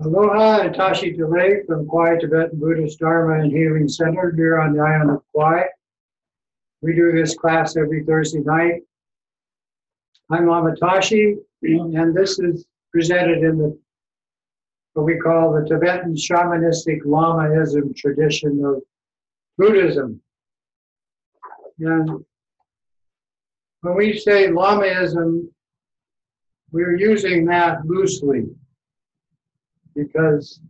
Aloha and Tashi Delay from Kauai Tibetan Buddhist Dharma and Healing Center here on the island of Kauai. We do this class every Thursday night. I'm Lama Tashi, and this is presented in the what we call the Tibetan shamanistic Lamaism tradition of Buddhism. And when we say Lamaism, we're using that loosely because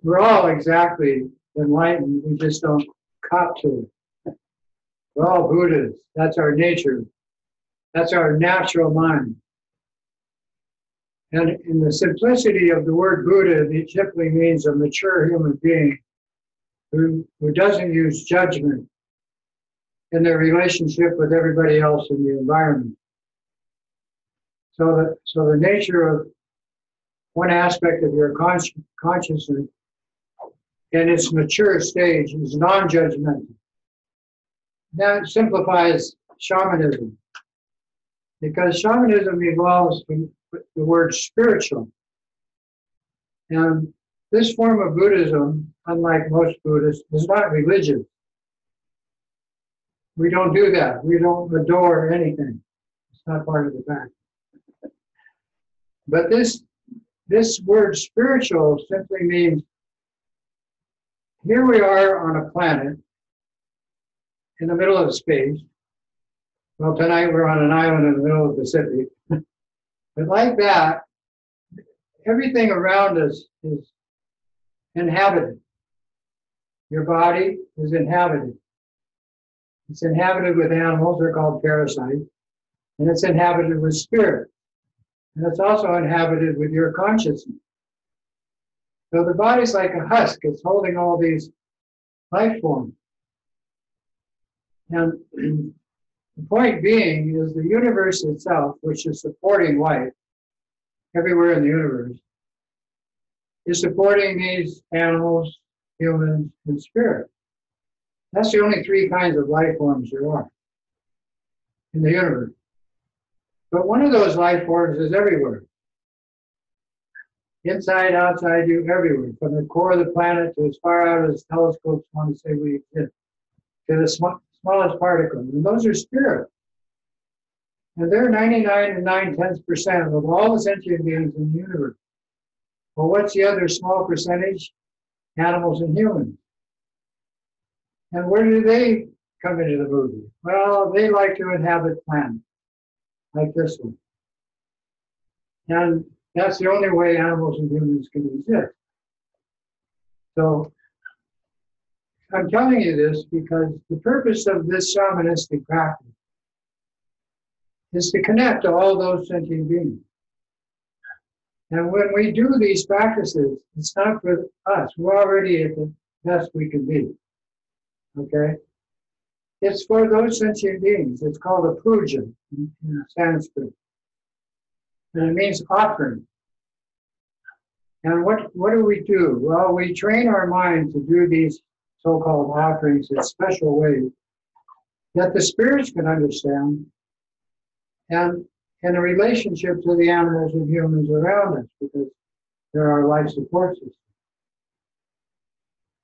we're all exactly enlightened, we just don't cop to it. We're all Buddhas, that's our nature, that's our natural mind. And in the simplicity of the word Buddha, it simply means a mature human being who doesn't use judgment in their relationship with everybody else in the environment. So the nature of one aspect of your consciousness in its mature stage is non-judgmental. That simplifies shamanism, because shamanism evolves from the word spiritual. And this form of Buddhism, unlike most Buddhists, is not religious. We don't do that. We don't adore anything. It's not part of the practice. But this word spiritual simply means here we are on a planet in the middle of space. Well, tonight we're on an island in the middle of the Pacific. But like that, everything around us is inhabited. Your body is inhabited. It's inhabited with animals, they're called parasites, and it's inhabited with spirit. And it's also inhabited with your consciousness. So the body's like a husk, it's holding all these life forms. And the point being is the universe itself, which is supporting life everywhere in the universe, is supporting these animals, humans, and spirit. That's the only three kinds of life forms there are in the universe. But one of those life forms is everywhere. Inside, outside you, everywhere. From the core of the planet to as far out as telescopes want to say we exist, to the smallest particle. And those are spirits. And they're 99.9% of all the sentient beings in the universe. Well, what's the other small percentage? Animals and humans. And where do they come into the movie? Well, they like to inhabit planets like this one. And that's the only way animals and humans can exist. So I'm telling you this because the purpose of this shamanistic practice is to connect to all those sentient beings. And when we do these practices, it's not for us. We're already at the best we can be. Okay? It's for those sentient beings. It's called a puja in Sanskrit. And it means offering. And what do we do? Well, we train our mind to do these so-called offerings in special ways that the spirits can understand and in a relationship to the animals and humans around us, because they're our life support system.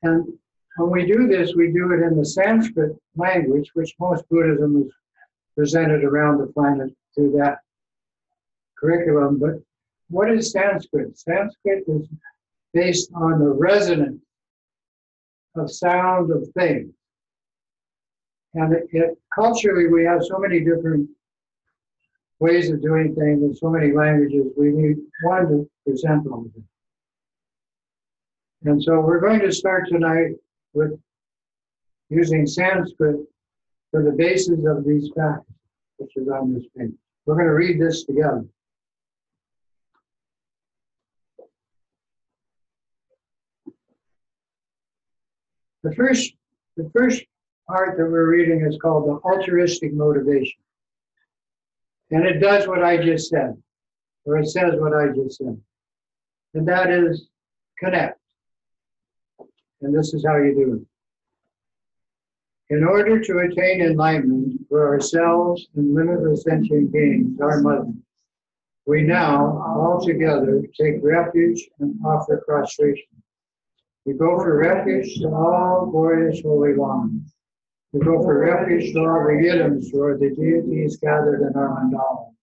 And when we do this, we do it in the Sanskrit language, which most Buddhism is presented around the planet through that curriculum. But what is Sanskrit? Sanskrit is based on the resonance of sound of things. And culturally, we have so many different ways of doing things and so many languages, we need one to present all of them. And so we're going to start tonight with using Sanskrit for the basis of these practices, which is on this page. We're going to read this together. The first part that we're reading is called the altruistic motivation. And it does what I just said, or it says what I just said. And that is connect. And this is how you do it. In order to attain enlightenment for ourselves and limitless sentient beings, our mother, We now, all together, take refuge and offer prostration. We go for refuge to all glorious holy ones. We go for refuge to all the yidams who are the deities gathered in our mandala.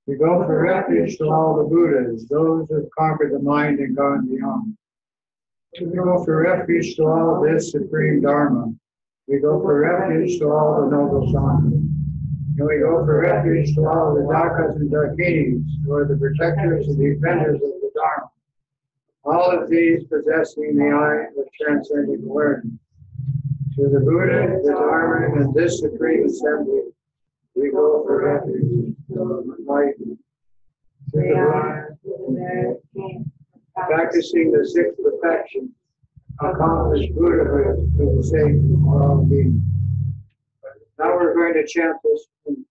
We go for refuge to all the Buddhas, those who have conquered the mind and gone beyond. We go for refuge to all this supreme Dharma. We go for refuge to all the noble sangha. And we go for refuge to all the Dakas and Dakinis, who are the protectors and defenders of the Dharma. All of these possessing the eye of transcendent awareness. To the Buddha, the Dharma, and this supreme assembly, we go for refuge to enlightenment. To the Buddha, practicing the sixth perfection, accomplished Buddhahood for the sake of all beings. Now we're going to chant this in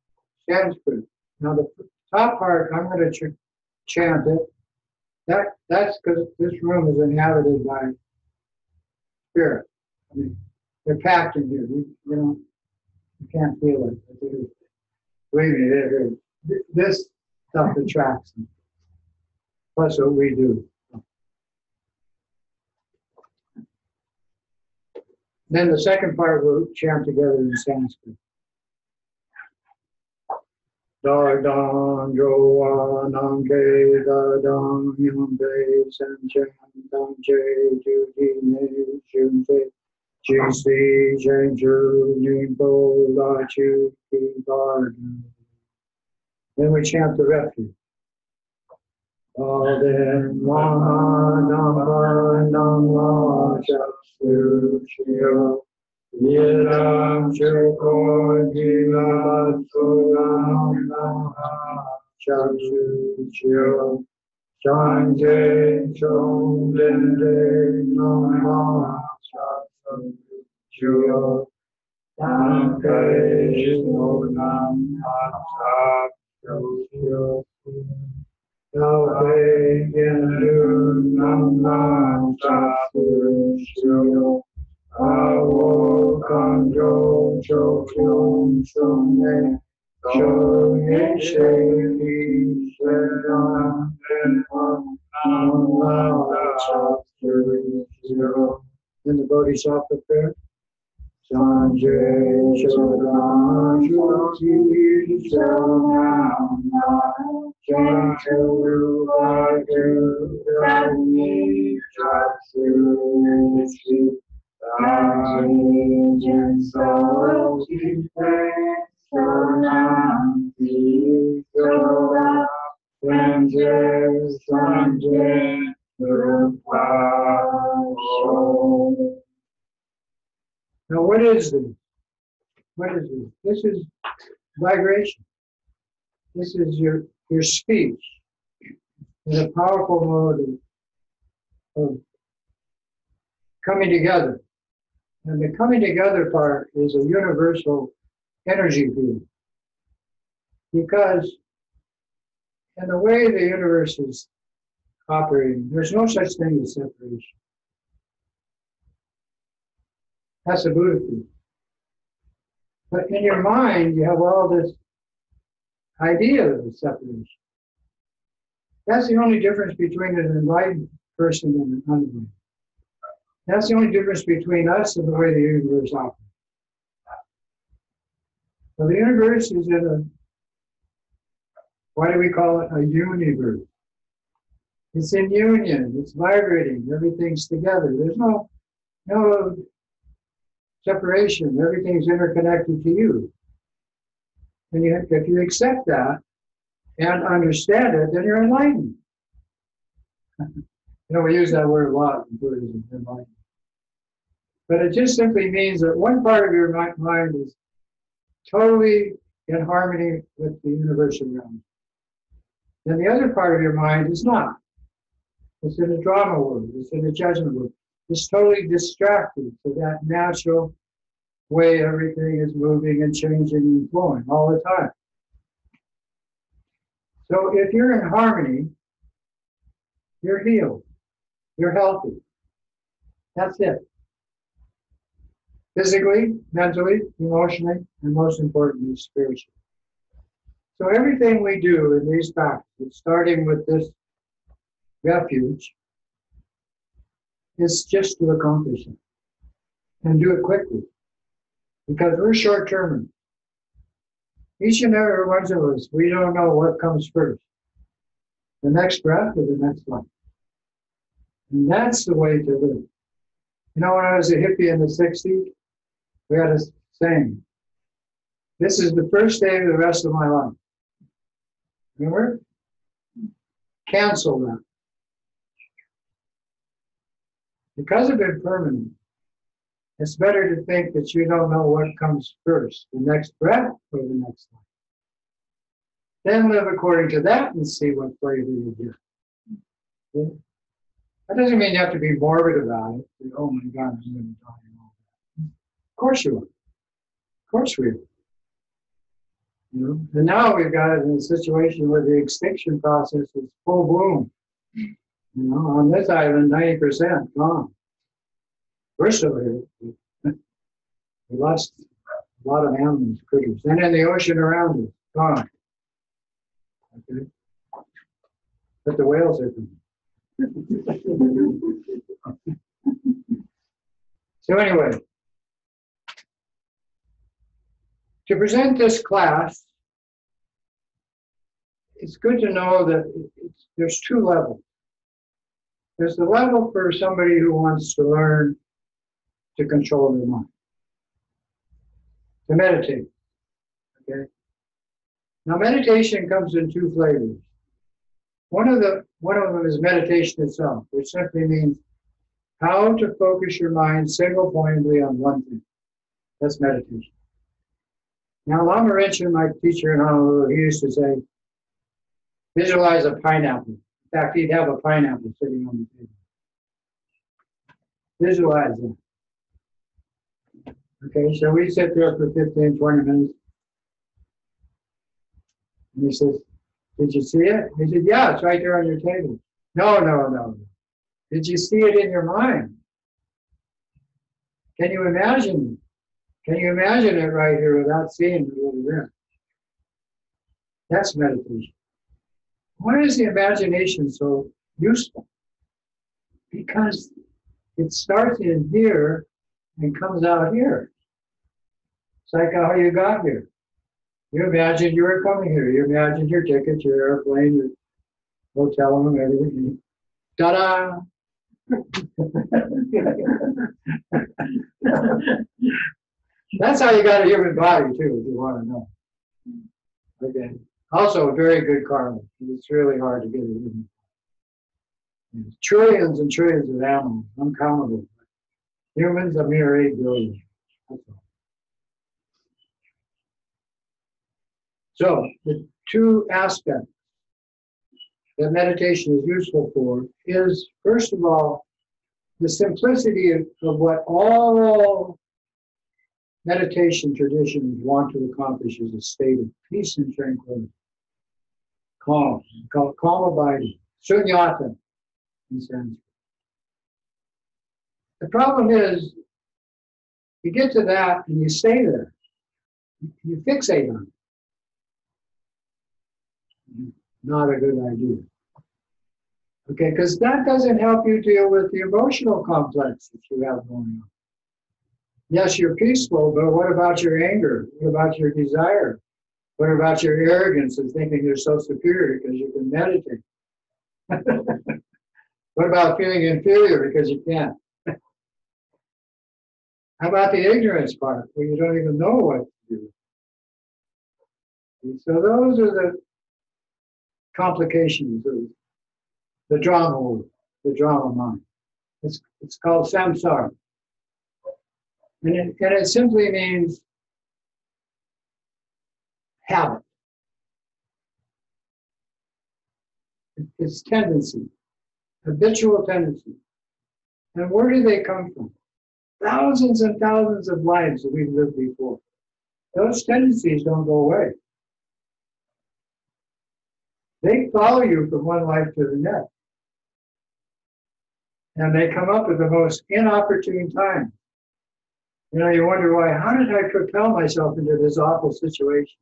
Sanskrit. Now the top part, I'm going to chant it. That's because this room is inhabited by spirit. I mean, they're packed in here. You can't feel it. Believe me, this stuff attracts them. That's what we do. Then the second part we'll chant together in Sanskrit. Dardam Joa Namke Dardam Yambe Sanchan Damche Judine Junse Jisi Jenju Nimbo Lachu Kibargan. Then we chant the refuge. Alden Mahanamba Nama Shakshya Yiram Shukor Gila Suram Nama Shakshya Sanje Chomdende Nama Shakshya Namke Shunam Shakshya Nave Gendu Namam Shakshya Awo Kanjo Chokyom Shone Shoye Sheki Shedam Namam Shakshya. In the Bodhisattva prayer. Sanjay Shodam Shoti Shanam Chanchu Vaju Dani Chatsu Shri Dani Jinso Tipe Shonam Tisora Sanjay Rupa Shom. Now, what is this? What is this? This is vibration. This is your speech in a powerful mode of coming together. And the coming together part is a universal energy field. Because in the way the universe is operating, there's no such thing as separation. That's a Buddha field. But in your mind, you have all this idea of separation. That's the only difference between an enlightened person and an unenlightened. That's the only difference between us and the way the universe operates. So the universe is in a, why do we call it a universe? It's in union, it's vibrating, everything's together. There's no separation, everything's interconnected to you. And if you accept that and understand it, then you're enlightened. We use that word a lot in Buddhism, enlightened. But it just simply means that one part of your mind is totally in harmony with the universe around you. Then the other part of your mind is not. It's in the drama world, it's in the judgment world. It's totally distracted to that natural way everything is moving and changing and flowing all the time. So if you're in harmony, you're healed, you're healthy. That's it. Physically, mentally, emotionally, and most importantly, spiritually. So everything we do in these practices, starting with this refuge, is just to accomplish it and do it quickly, because we're short-term. Each and every one of us, we don't know what comes first, the next breath or the next life. And that's the way to live. You know, when I was a hippie in the 60s, we had a saying, this is the first day of the rest of my life. Remember? Cancel that. Because of impermanence, it's better to think that you don't know what comes first, the next breath or the next life. Then live according to that and see what flavor you get. Okay? That doesn't mean you have to be morbid about it. Say, oh my God, I'm going to die and all that. Of course you are. Of course we are. You know? And now we've got it in a situation where the extinction process is full bloom. You know, on this island, 90% gone. We're still here. We lost a lot of animals, critters. And in the ocean around us, gone. Okay? But the whales are coming. So anyway, to present this class, it's good to know that there's two levels. There's the level for somebody who wants to learn to control their mind, to meditate. Okay. Now meditation comes in two flavors. One of them is meditation itself, which simply means how to focus your mind single-pointedly on one thing. That's meditation. Now Lama Rinchen, my teacher in Honolulu, he used to say, visualize a pineapple. In fact, he'd have a pineapple sitting on the table. Visualize it. Okay, so we sit there for 15, 20 minutes. And he says, did you see it? He said, yeah, it's right there on your table. No. Did you see it in your mind? Can you imagine it? Can you imagine it right here without seeing it over there? That's meditation. Why is the imagination so useful? Because it starts in here and comes out here. It's like how you got here. You imagined you were coming here. You imagined your ticket, your airplane, your hotel room, everything. Ta-da! That's how you got a human body, too, if you want to know. Okay. Also, very good karma. It's really hard to get a human body. There's trillions and trillions of animals, uncountable. Humans, a mere 8 billion. That's all. So, the two aspects that meditation is useful for is, first of all, the simplicity of what all meditation traditions want to accomplish is a state of peace and tranquility. Calm. We call it calm abiding. Sunyata in Sanskrit. The problem is, you get to that and you stay there. You fixate on it. Not a good idea. Okay, because that doesn't help you deal with the emotional complex that you have going on. Yes, you're peaceful, but what about your anger? What about your desire? What about your arrogance and thinking you're so superior because you can meditate? What about feeling inferior because you can't? How about the ignorance part, where you don't even know what to do? And so those are the complications of the drama mind. It's called samsara. And it simply means habit. It's tendency, habitual tendency. And where do they come from? Thousands and thousands of lives that we've lived before. Those tendencies don't go away. They follow you from one life to the next. And they come up at the most inopportune time. You know, you wonder why, how did I propel myself into this awful situation?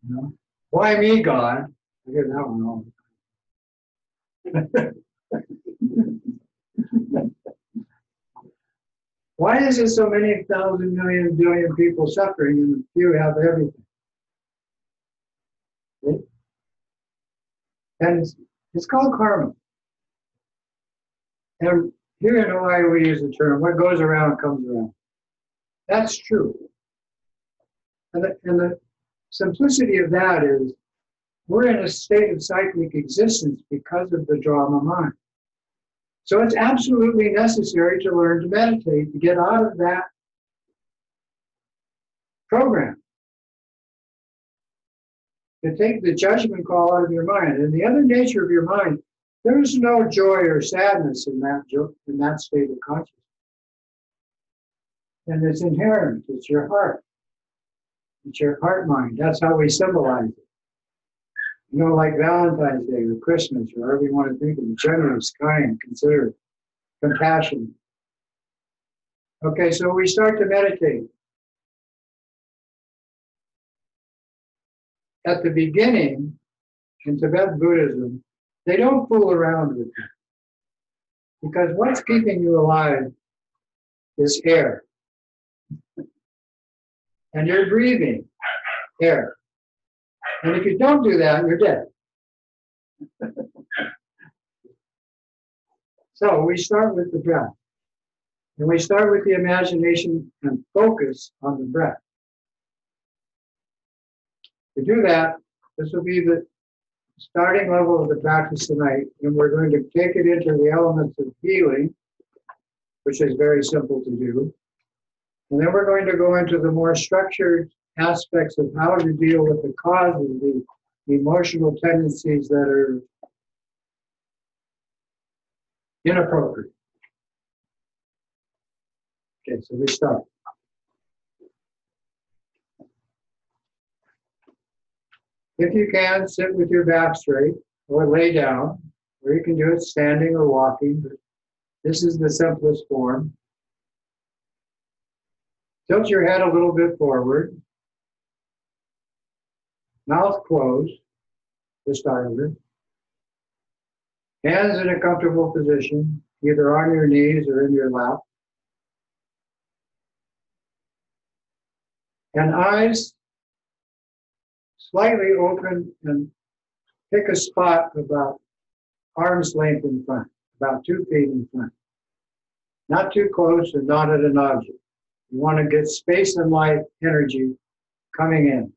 You know? Why me, God? I hear that one all the time. Why is there so many thousand, million, billion people suffering and few have everything? And it's called karma. And here in Hawaii, we use the term, what goes around comes around. That's true. And the simplicity of that is we're in a state of cyclic existence because of the drama mind. So it's absolutely necessary to learn to meditate, to get out of that program, to take the judgment call out of your mind. And the other nature of your mind, there is no joy or sadness in that state of consciousness. And it's inherent, it's your heart. It's your heart mind. That's how we symbolize it. You know, like Valentine's Day or Christmas or however you want to think of it, generous, kind, considerate, compassionate. Okay, so we start to meditate. At the beginning, in Tibetan Buddhism, they don't fool around with it. Because what's keeping you alive is air. And you're breathing air. And if you don't do that, you're dead. So we start with the breath. And we start with the imagination and focus on the breath. To do that, this will be the starting level of the practice tonight, and we're going to take it into the elements of healing, which is very simple to do. And then we're going to go into the more structured aspects of how to deal with the cause of the emotional tendencies that are inappropriate. Okay, so we start. If you can, sit with your back straight or lay down, or you can do it standing or walking. But this is the simplest form. Tilt your head a little bit forward. Mouth closed to start with. Hands in a comfortable position, either on your knees or in your lap. And eyes slightly open, and pick a spot about arm's length in front, about 2 feet in front. Not too close and not at an object. You want to get space and light energy coming in.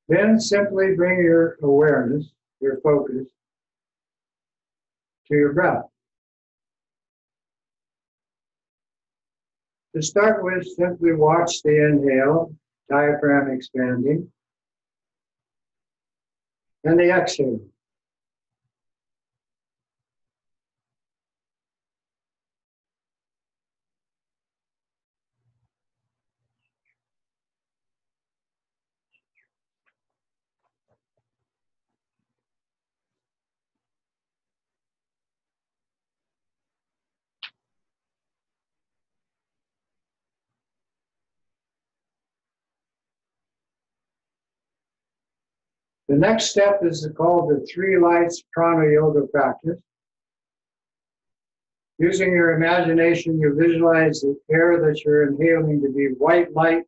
Then simply bring your awareness, your focus, to your breath. To start with, simply watch the inhale, diaphragm expanding, and the exhale. The next step is called the 3 lights prana yoga practice. Using your imagination, you visualize the air that you're inhaling to be white light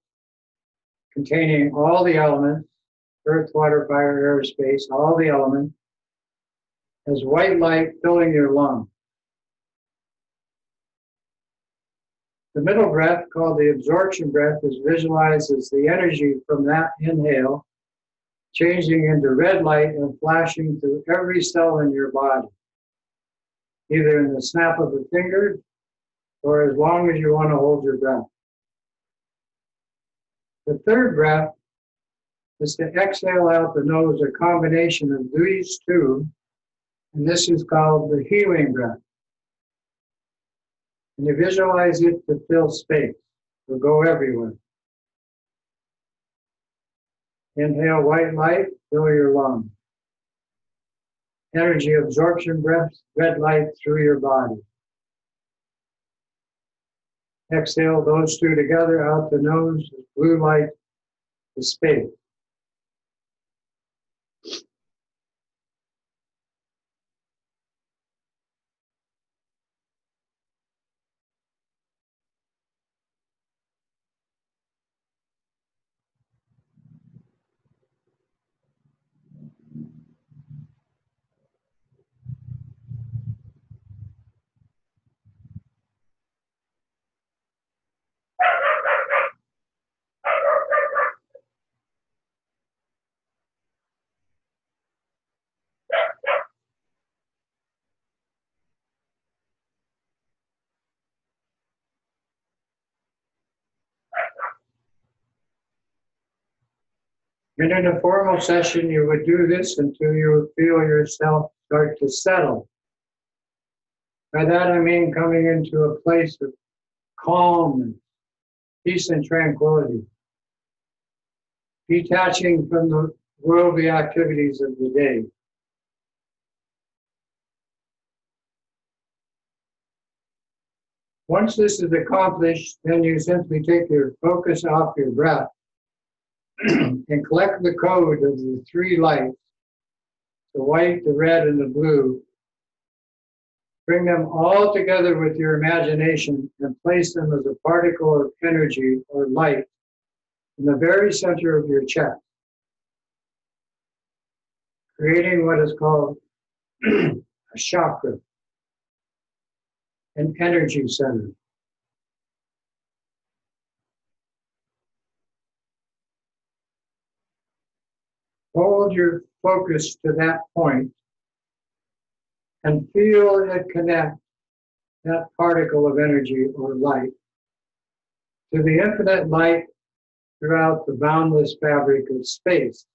containing all the elements, earth, water, fire, air, space, all the elements, as white light filling your lungs. The middle breath, called the absorption breath, is visualized as the energy from that inhale changing into red light and flashing through every cell in your body, either in the snap of a finger or as long as you want to hold your breath. The third breath is to exhale out the nose, a combination of these two, and this is called the healing breath. And you visualize it to fill space, to go everywhere. Inhale white light, fill your lungs. Energy absorption breath, red light through your body. Exhale those two together out the nose. Blue light is space. And in a formal session, you would do this until you feel yourself start to settle. By that I mean coming into a place of calm and peace and tranquility, detaching from the worldly activities of the day. Once this is accomplished, then you simply take your focus off your breath and collect the code of the three lights, the white, the red, and the blue. Bring them all together with your imagination and place them as a particle of energy or light in the very center of your chest, creating what is called a chakra, an energy center. Hold your focus to that point and feel it connect that particle of energy or light to the infinite light throughout the boundless fabric of space.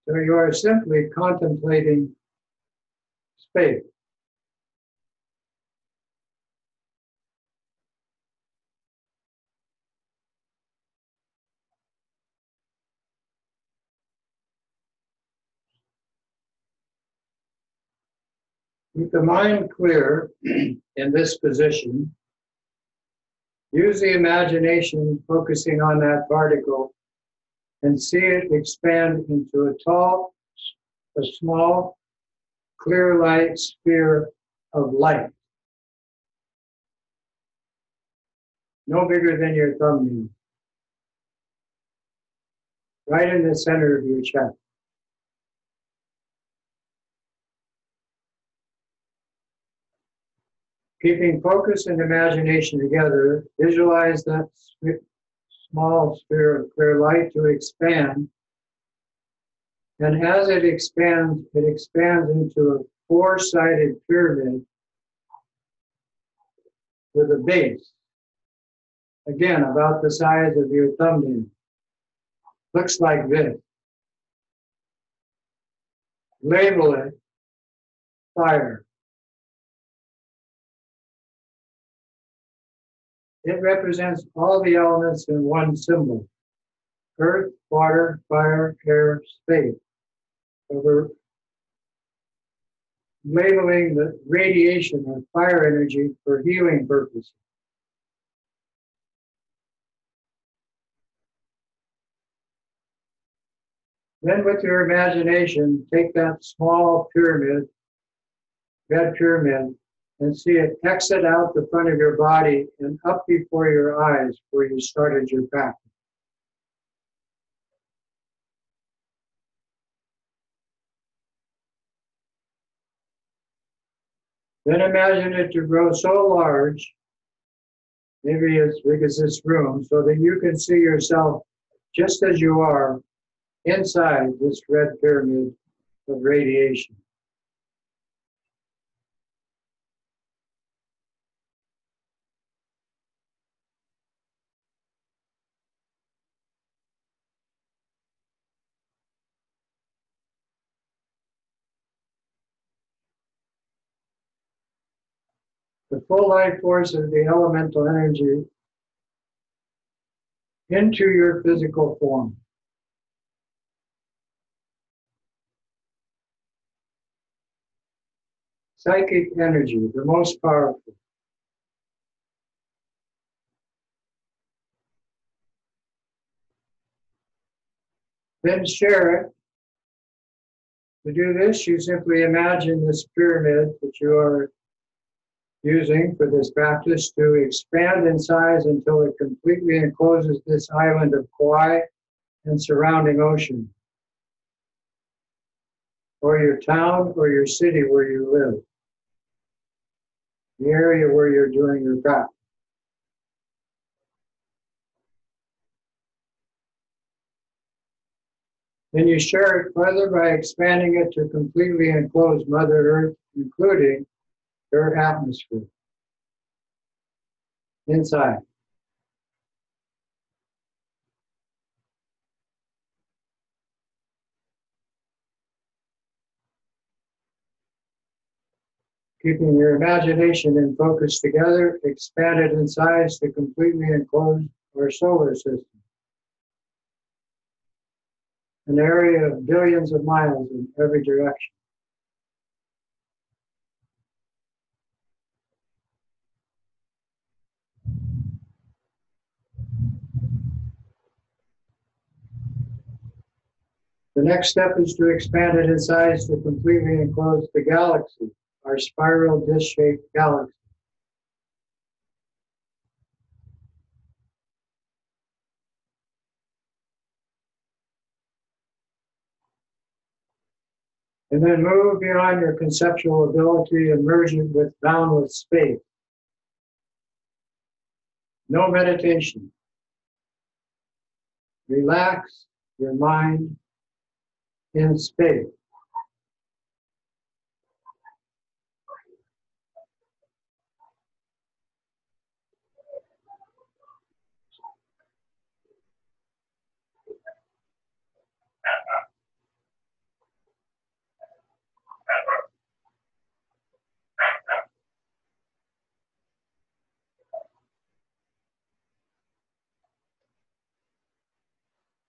So you are simply contemplating space. Keep the mind clear in this position. Use the imagination focusing on that particle and see it expand into a small, clear light sphere of light. No bigger than your thumbnail. Right in the center of your chest. Keeping focus and imagination together, visualize that small sphere of clear light to expand. And as it expands into a four-sided pyramid with a base. Again, about the size of your thumbnail. Looks like this. Label it fire. It represents all the elements in one symbol: earth, water, fire, air, space. So we're labeling the radiation or fire energy for healing purposes. Then with your imagination, take that small pyramid, red pyramid, and see it exit out the front of your body and up before your eyes where you started your practice. Then imagine it to grow so large, maybe as big as this room, so that you can see yourself just as you are inside this red pyramid of radiation. The full life force of the elemental energy into your physical form. psychic energy, the most powerful. Then share it. To do this, you simply imagine this pyramid that you are using for this practice to expand in size until it completely encloses this island of Kauai and surrounding ocean, or your town or your city where you live, the area where you're doing your practice. Then you share it further by expanding it to completely enclose Mother Earth, including her atmosphere inside. Keeping your imagination and focus together, expand it in size to completely enclose our solar system, an area of billions of miles in every direction. The next step is to expand it in size to completely enclose the galaxy, our spiral disc-shaped galaxy. And then move beyond your conceptual ability and merge it with boundless space. No meditation. Relax your mind in space.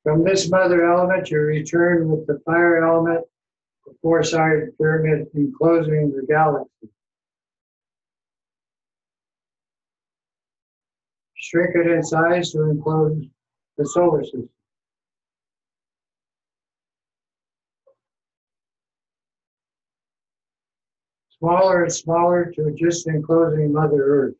From this mother element, you return with the fire element, the four-sided pyramid enclosing the galaxy. Shrink it in size to enclose the solar system. Smaller and smaller to just enclosing Mother Earth.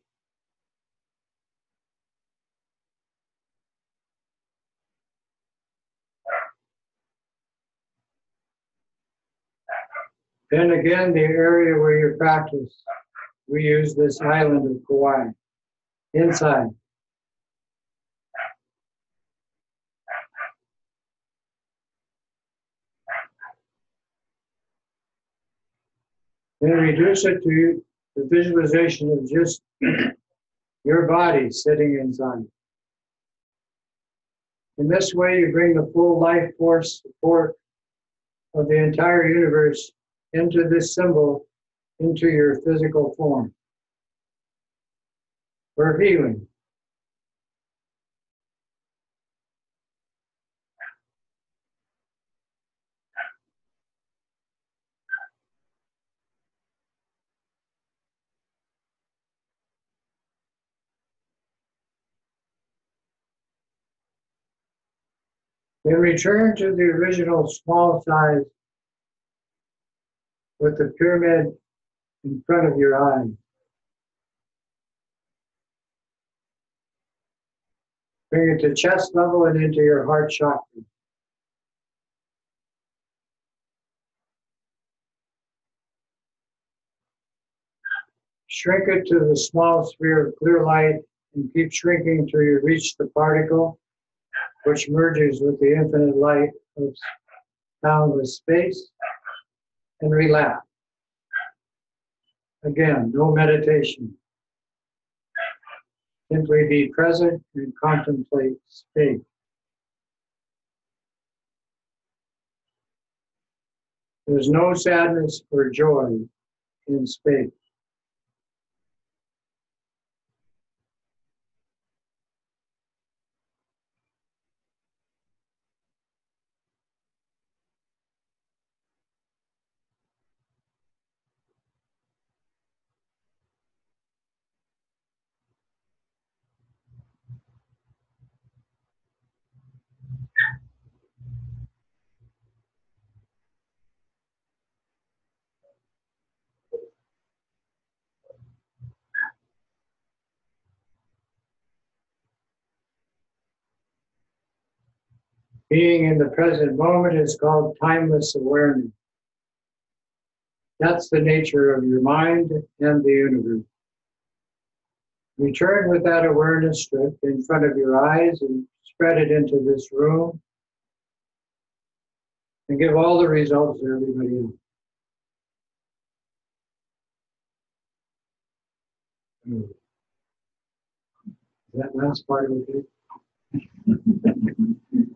Then again, the area where you practice, we use this island of Kauai, inside. Then reduce it to the visualization of just your body sitting inside. In this way, you bring the full life force support of the entire universe into this symbol, into your physical form for healing. Then return to the original small size with the pyramid in front of your eyes. Bring it to chest level and into your heart chakra. Shrink it to the small sphere of clear light and keep shrinking till you reach the particle, which merges with the infinite light of boundless space, and relax. Again, no meditation. Simply be present and contemplate space. There's no sadness or joy in space. Being in the present moment is called timeless awareness. That's the nature of your mind and the universe. Return with that awareness strip in front of your eyes and spread it into this room and give all the results to everybody else. Is that last part okay?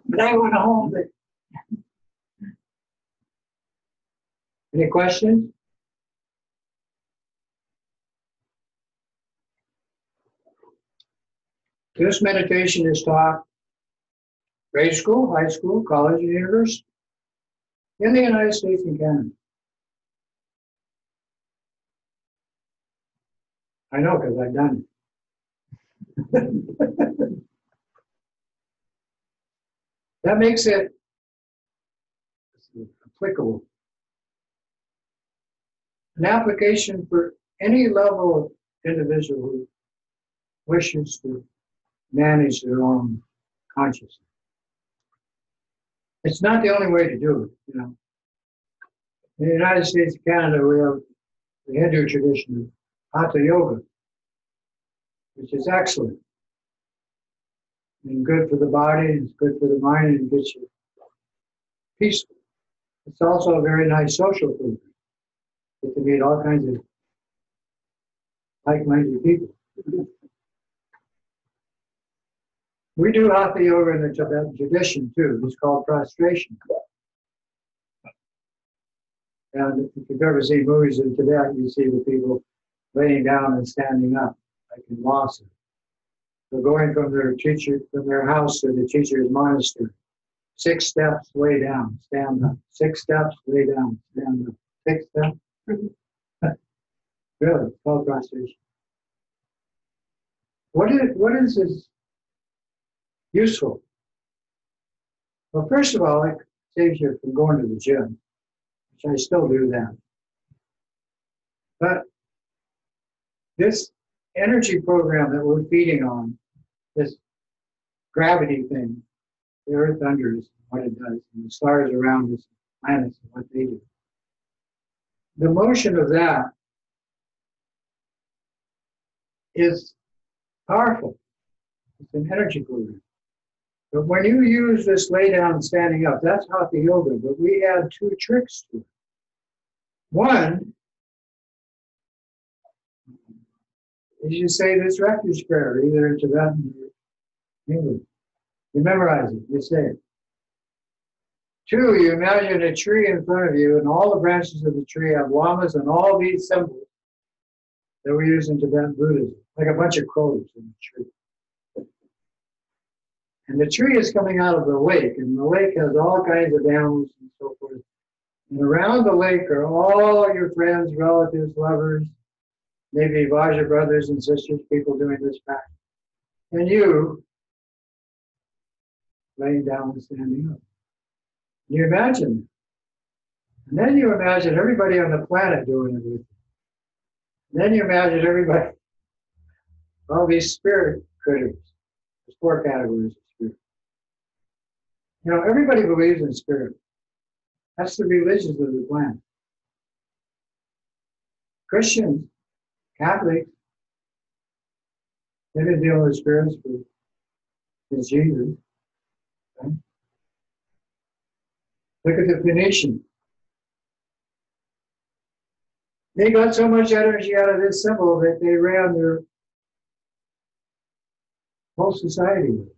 But I want to hold it. Any questions? This meditation is taught grade school, high school, college, and university in the United States and Canada. I know because I've done it. That makes it applicable. An application for any level of individual who wishes to manage their own consciousness. It's not the only way to do it, you know. In the United States and Canada, we have the Hindu tradition of Hatha Yoga, which is excellent and good for the body, and it's good for the mind, and gets you peaceful. It's also a very nice social program. You get to meet all kinds of like-minded people. We do Hatha Yoga in the Tibetan tradition too. It's called prostration. And if you've ever seen movies in Tibet, you see the people laying down and standing up, like in Lhasa. They're going from their house to the teacher's monastery. 6 steps, lay down, stand up. 6 steps, lay down, stand up. 6 steps. Really, it's called prostration. What is this useful? Well, first of all, it saves you from going to the gym, which I still do that. But this energy program that we're feeding on, this gravity thing, the Earth under us, what it does, and the stars around us, planets, and what they do. The motion of that is powerful. It's an energy program. But when you use this lay down standing up, that's Hatha Yoga, but we add 2 tricks to it. One is you say this refuge prayer, either in Tibetan or English. You memorize it, you say it. 2, you imagine a tree in front of you, and all the branches of the tree have lamas and all these symbols that we use in Tibetan Buddhism, like a bunch of crows in the tree. And the tree is coming out of the lake, and the lake has all kinds of animals and so forth. And around the lake are all your friends, relatives, lovers, maybe Vajra brothers and sisters, people doing this practice. And you laying down and standing up. You imagine. And then you imagine everybody on the planet doing it with you. And then you imagine everybody, all these spirit critters. There's 4 categories of spirit. You know, everybody believes in spirit. That's the religions of the planet. Christians, Catholics, they've been dealing with spirits since Jesus. Right? Look at the Phoenicians. They got so much energy out of this symbol that they ran their whole society with it.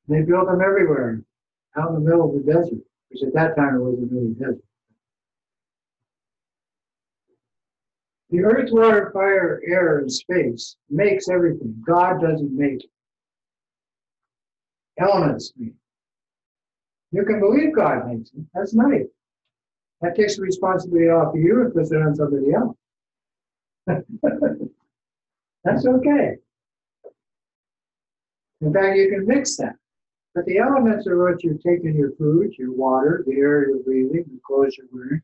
They built them everywhere, out in the middle of the desert, which at that time it wasn't really desert. The earth, water, fire, air, and space makes everything. God doesn't make it. Elements make it. You can believe God makes it. That's nice. That takes the responsibility off of you and puts it on somebody else. That's okay. In fact, you can mix that. But the elements are what you take in your food, your water, the air you're breathing, the clothes you're wearing,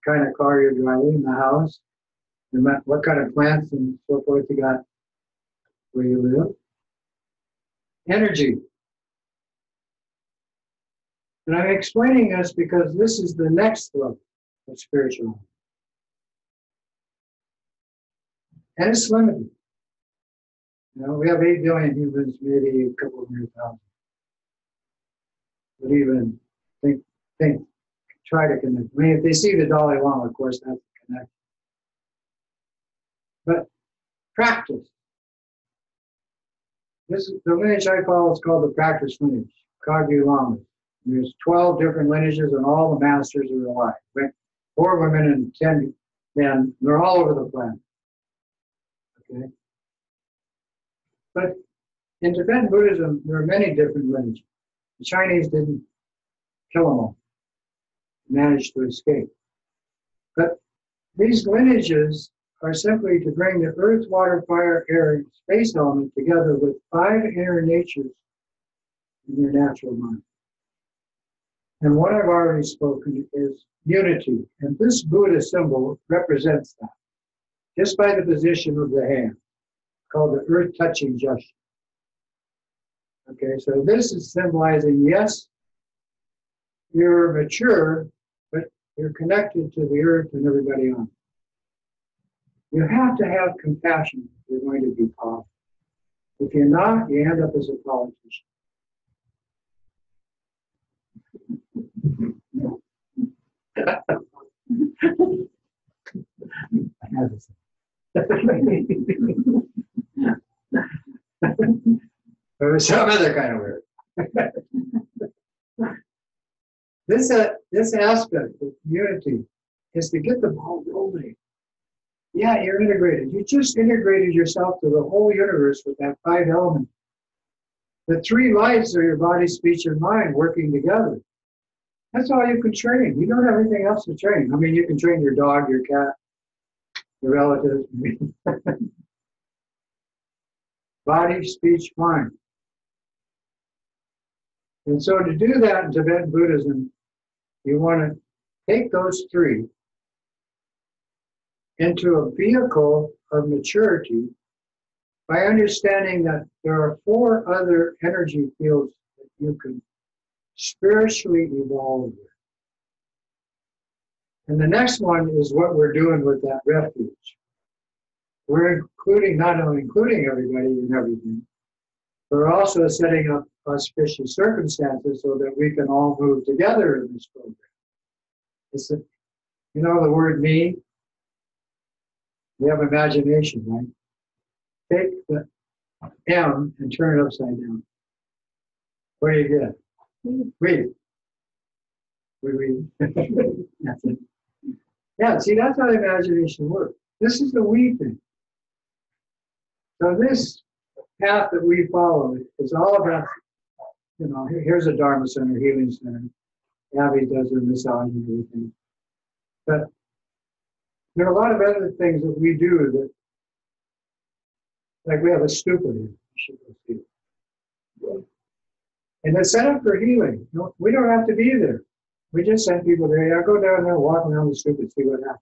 the kind of car you're driving, the house, what kind of plants and so forth you got where you live. Energy. And I'm explaining this because this is the next level of spirituality. And it's limited. You know, we have 8 billion humans, maybe a couple of 100,000. But even think, try to connect. I mean, if they see the Dalai Lama, of course, that's a connection. But practice. This is the lineage I follow. It's called the practice lineage, Kagyu Lamas. There's 12 different lineages, and all the masters are alive. 4 women and 10 men. They're all over the planet. Okay. But in Tibetan Buddhism, there are many different lineages. The Chinese didn't kill them all, managed to escape. But these lineages are simply to bring the earth, water, fire, air, and space element together with 5 inner natures in your natural mind. And what I've already spoken is unity. And this Buddha symbol represents that, just by the position of the hand, called the earth touching gesture. Okay, so this is symbolizing, yes, you're mature, but you're connected to the earth and everybody on it. You have to have compassion if you're going to be powerful. If you're not, you end up as a politician. I have this. There was some other kind of weird. This aspect of unity is to get the ball rolling. Yeah, you're integrated. You just integrated yourself to the whole universe with that 5 elements. The 3 lives are your body, speech, and mind working together. That's all you can train. You don't have anything else to train. I mean, you can train your dog, your cat, your relatives. Body, speech, mind. And so to do that in Tibetan Buddhism, you want to take those 3 into a vehicle of maturity by understanding that there are 4 other energy fields that you can spiritually evolve with. And the next one is what we're doing with that refuge. We're not only including everybody in everything, but we're also setting up auspicious circumstances so that we can all move together in this program. You know the word me? We have imagination, right? Take the M and turn it upside down. What do you get? Read. We read. That's it. Yeah, see, that's how imagination works. This is the we thing. So this path that we follow is all about, you know, here's a Dharma center, healing center. Abby does her massage and everything. But there are a lot of other things that we do that, like we have a stupa here. You should go see it. And it's set up for healing. No, we don't have to be there. We just send people there. Yeah, go down there, walk around the stupa, see what happens.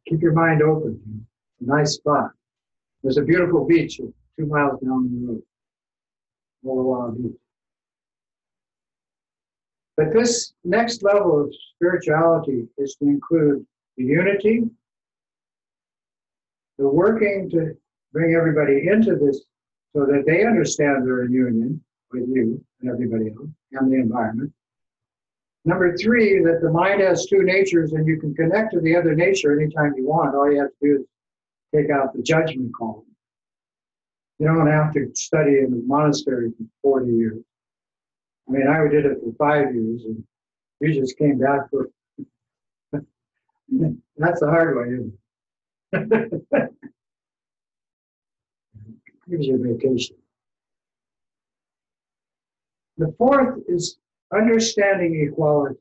Keep your mind open. It's a nice spot. There's a beautiful beach 2 miles down the road. Walla Beach. But this next level of spirituality is to include the unity, the working to bring everybody into this so that they understand they're in union with you and everybody else and the environment. Number 3, that the mind has 2 natures and you can connect to the other nature anytime you want. All you have to do is take out the judgment column. You don't have to study in a monastery for 40 years. I mean, I did it for 5 years and we just came back for, that's the hard way, isn't it? Gives you a vacation. The 4th is understanding equality.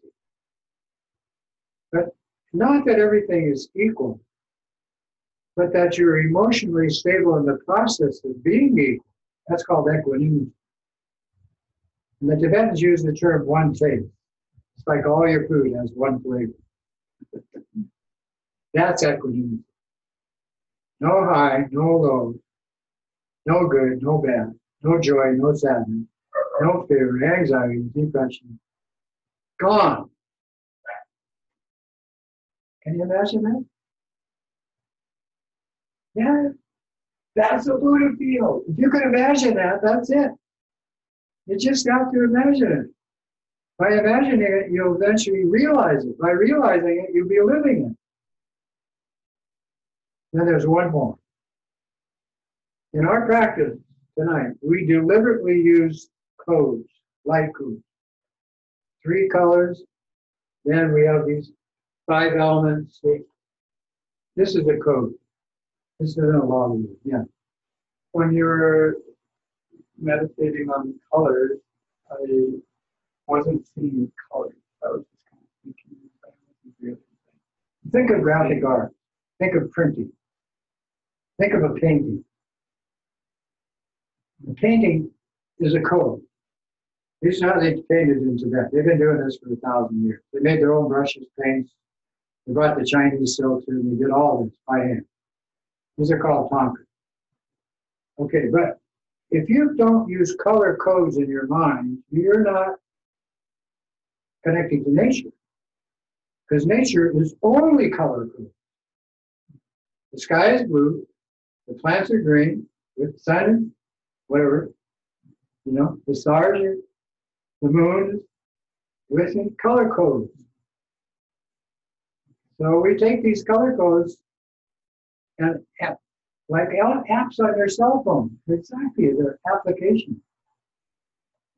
But not that everything is equal, but that you're emotionally stable in the process of being equal. That's called equanimity. And the Tibetans use the term one taste. It's like all your food has one flavor. That's equanimity. No high, no low, no good, no bad. no joy, no sadness, no fear, anxiety, depression. Gone. Can you imagine that? Yeah, that's a Buddha feel. If you can imagine that, that's it. You just have to imagine it. By imagining it, you'll eventually realize it. By realizing it, you'll be living it. Then there's one more. In our practice tonight, we deliberately use codes, light codes. 3 colors. Then we have these 5 elements. This is a code. This isn't a law. Yeah. When you're meditating on colors, I wasn't seeing colors. I was just kind of thinking, I wasn't really thinking. Think of graphic art. Think of printing. Think of a painting. A painting is a code. This is how they painted in Tibet. They've been doing this for 1,000 years. They made their own brushes, paints. They brought the Chinese silk in. They did all this by hand. These are called tonkas. Okay, but if you don't use color codes in your mind, you're not connecting to nature. Because nature is only color codes. The sky is blue, the plants are green, the sun, whatever, the stars are, the moon, with color codes. So we take these color codes and like apps on your cell phone. Exactly, they're applications.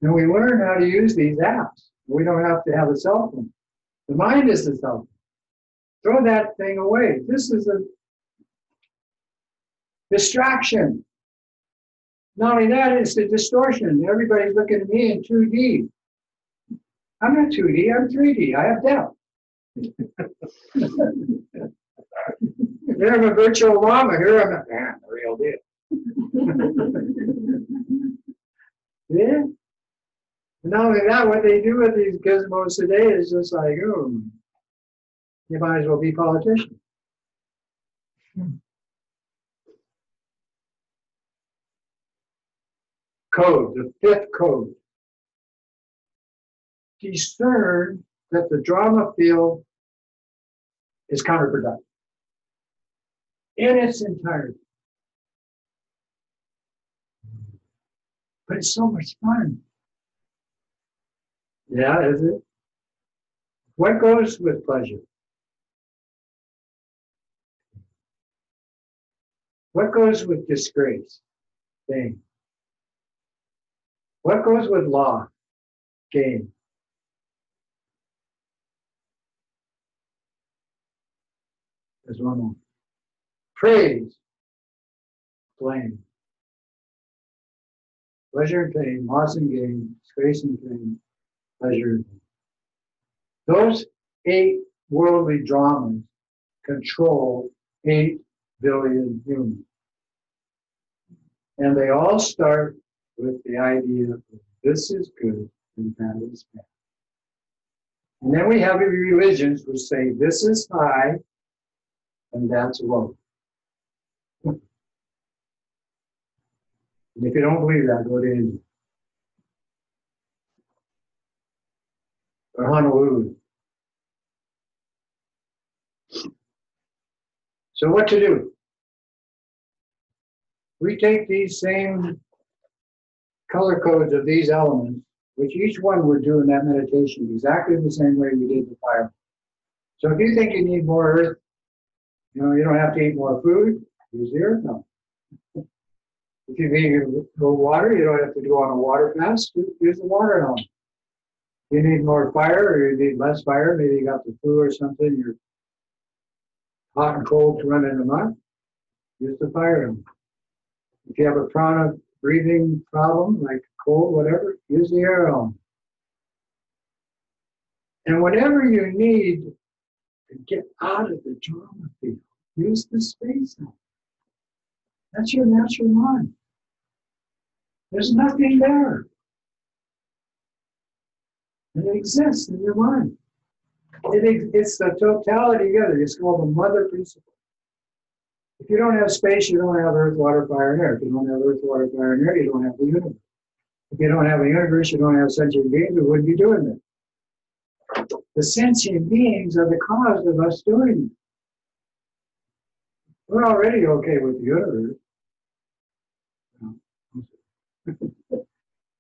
And we learn how to use these apps. We don't have to have a cell phone. The mind is the cell phone. Throw that thing away. This is a distraction. Not only that, it's a distortion. Everybody's looking at me in 2D. I'm not 2D, I'm 3D. I have depth. Here I'm a virtual llama. Here I'm the real deal. Yeah. Not only that, what they do with these gizmos today is just like, oh, you might as well be politicians. Code, the 5th code. Discern that the drama field is counterproductive in its entirety. But it's so much fun. Yeah, is it? What goes with pleasure? What goes with disgrace? Shame. What goes with law? Gain. There's one more. Praise. Blame. Pleasure and pain, loss and gain, disgrace and pain, pleasure and pain. Those 8 worldly dramas control 8 billion humans. And they all start with the idea of this is good and that is bad. And then we have religions which say this is high and that's low. And if you don't believe that, go to India or Honolulu. So what to do? We take these same color codes of these elements, which each one would do in that meditation exactly the same way we did the fire. So if you think you need more earth, you don't have to eat more food, use the earth element. If you need more water, you don't have to go on a water fast, use the water element. If you need more fire or you need less fire, maybe you got the flu or something, you're hot and cold to run in the mud, use the fire element. If you have a prana breathing problem, like cold, whatever, use the air element. And whatever you need to get out of the drama field, use the space element. That's your natural mind. There's nothing there. And it exists in your mind. It's the totality together. It's called the mother principle. If you don't have space, you don't have earth, water, fire, and air. If you don't have earth, water, fire, and air, you don't have the universe. If you don't have a universe, you don't have sentient beings, we wouldn't be doing this. The sentient beings are the cause of us doing it. We're already okay with the universe.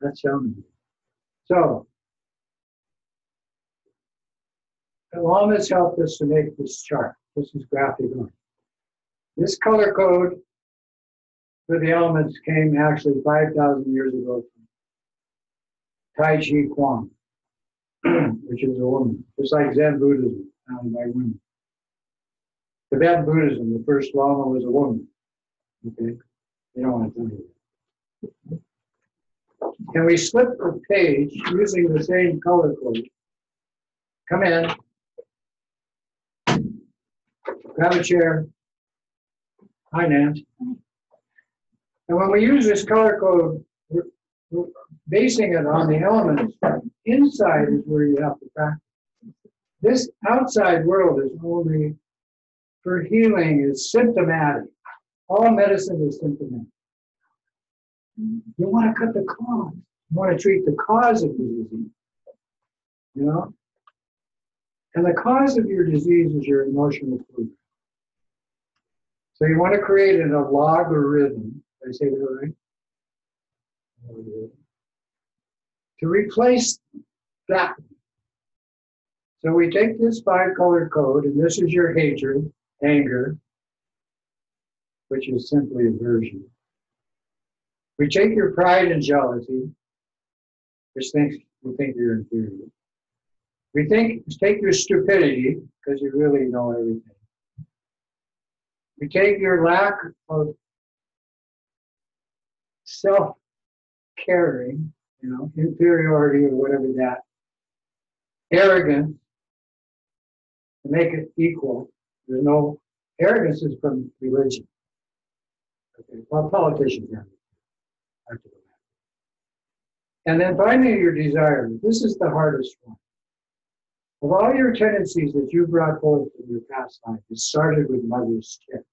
That's challenging. So, along has helped us to make this chart. This is graphic art. This color code for the elements came actually 5,000 years ago from Tai Chi Chuan, which is a woman, just like Zen Buddhism, founded by women. Tibetan Buddhism, the first Lama was a woman. Okay, they don't want to tell you that. Can we slip a page using the same color code? Come in, grab a chair. Hi, Nance. And when we use this color code, we're basing it on the elements. Inside is where you have to practice. This outside world is only for healing, is symptomatic. All medicine is symptomatic. You want to cut the cause. You want to treat the cause of the disease. You know? And the cause of your disease is your emotional program. So you want to create a logarithm. Did I say that right? To replace that. So we take this 5-color code, and this is your hatred, anger, which is simply aversion. We take your pride and jealousy, which we think you're inferior. We take your stupidity, because you really know everything. We take your lack of self-caring, inferiority or whatever that, arrogance, to make it equal. There's no, arrogance is from religion. Okay, well, politicians have it. And then finally, your desire. This is the hardest one. Of all your tendencies that you brought forth in your past life, it started with mother's kiss.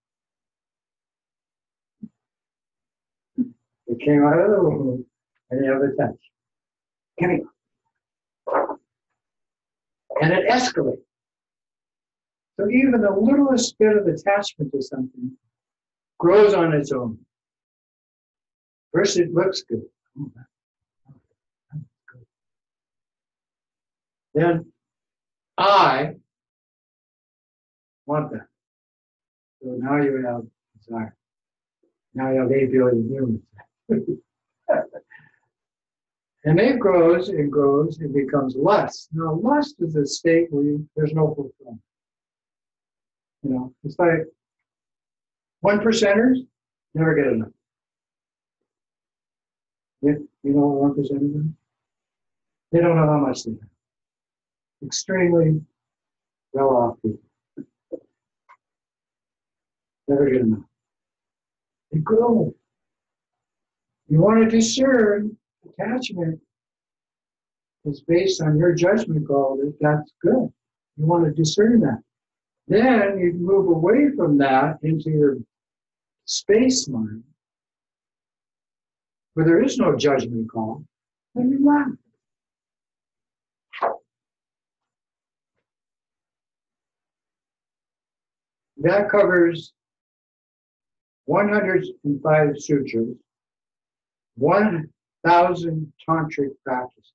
It came out of the womb, and you have a touch. Come here. And it escalates. So even the littlest bit of attachment to something grows on its own. First, it looks good. Oh, that's good. Then, I want that. So now you have desire. Now you have 8 billion humans. And it grows and grows and becomes lust. Now, lust is a state where there's no fulfillment. It's like 1%ers never get enough. You know what 1% is? They don't know how much they have. Extremely well-off people. Never get enough. It grows. You want to discern attachment is based on your judgment call that that's good. You want to discern that. Then you move away from that into your space mind, where there is no judgment call, and relax. That covers 105 sutras, 1,000 tantric practices,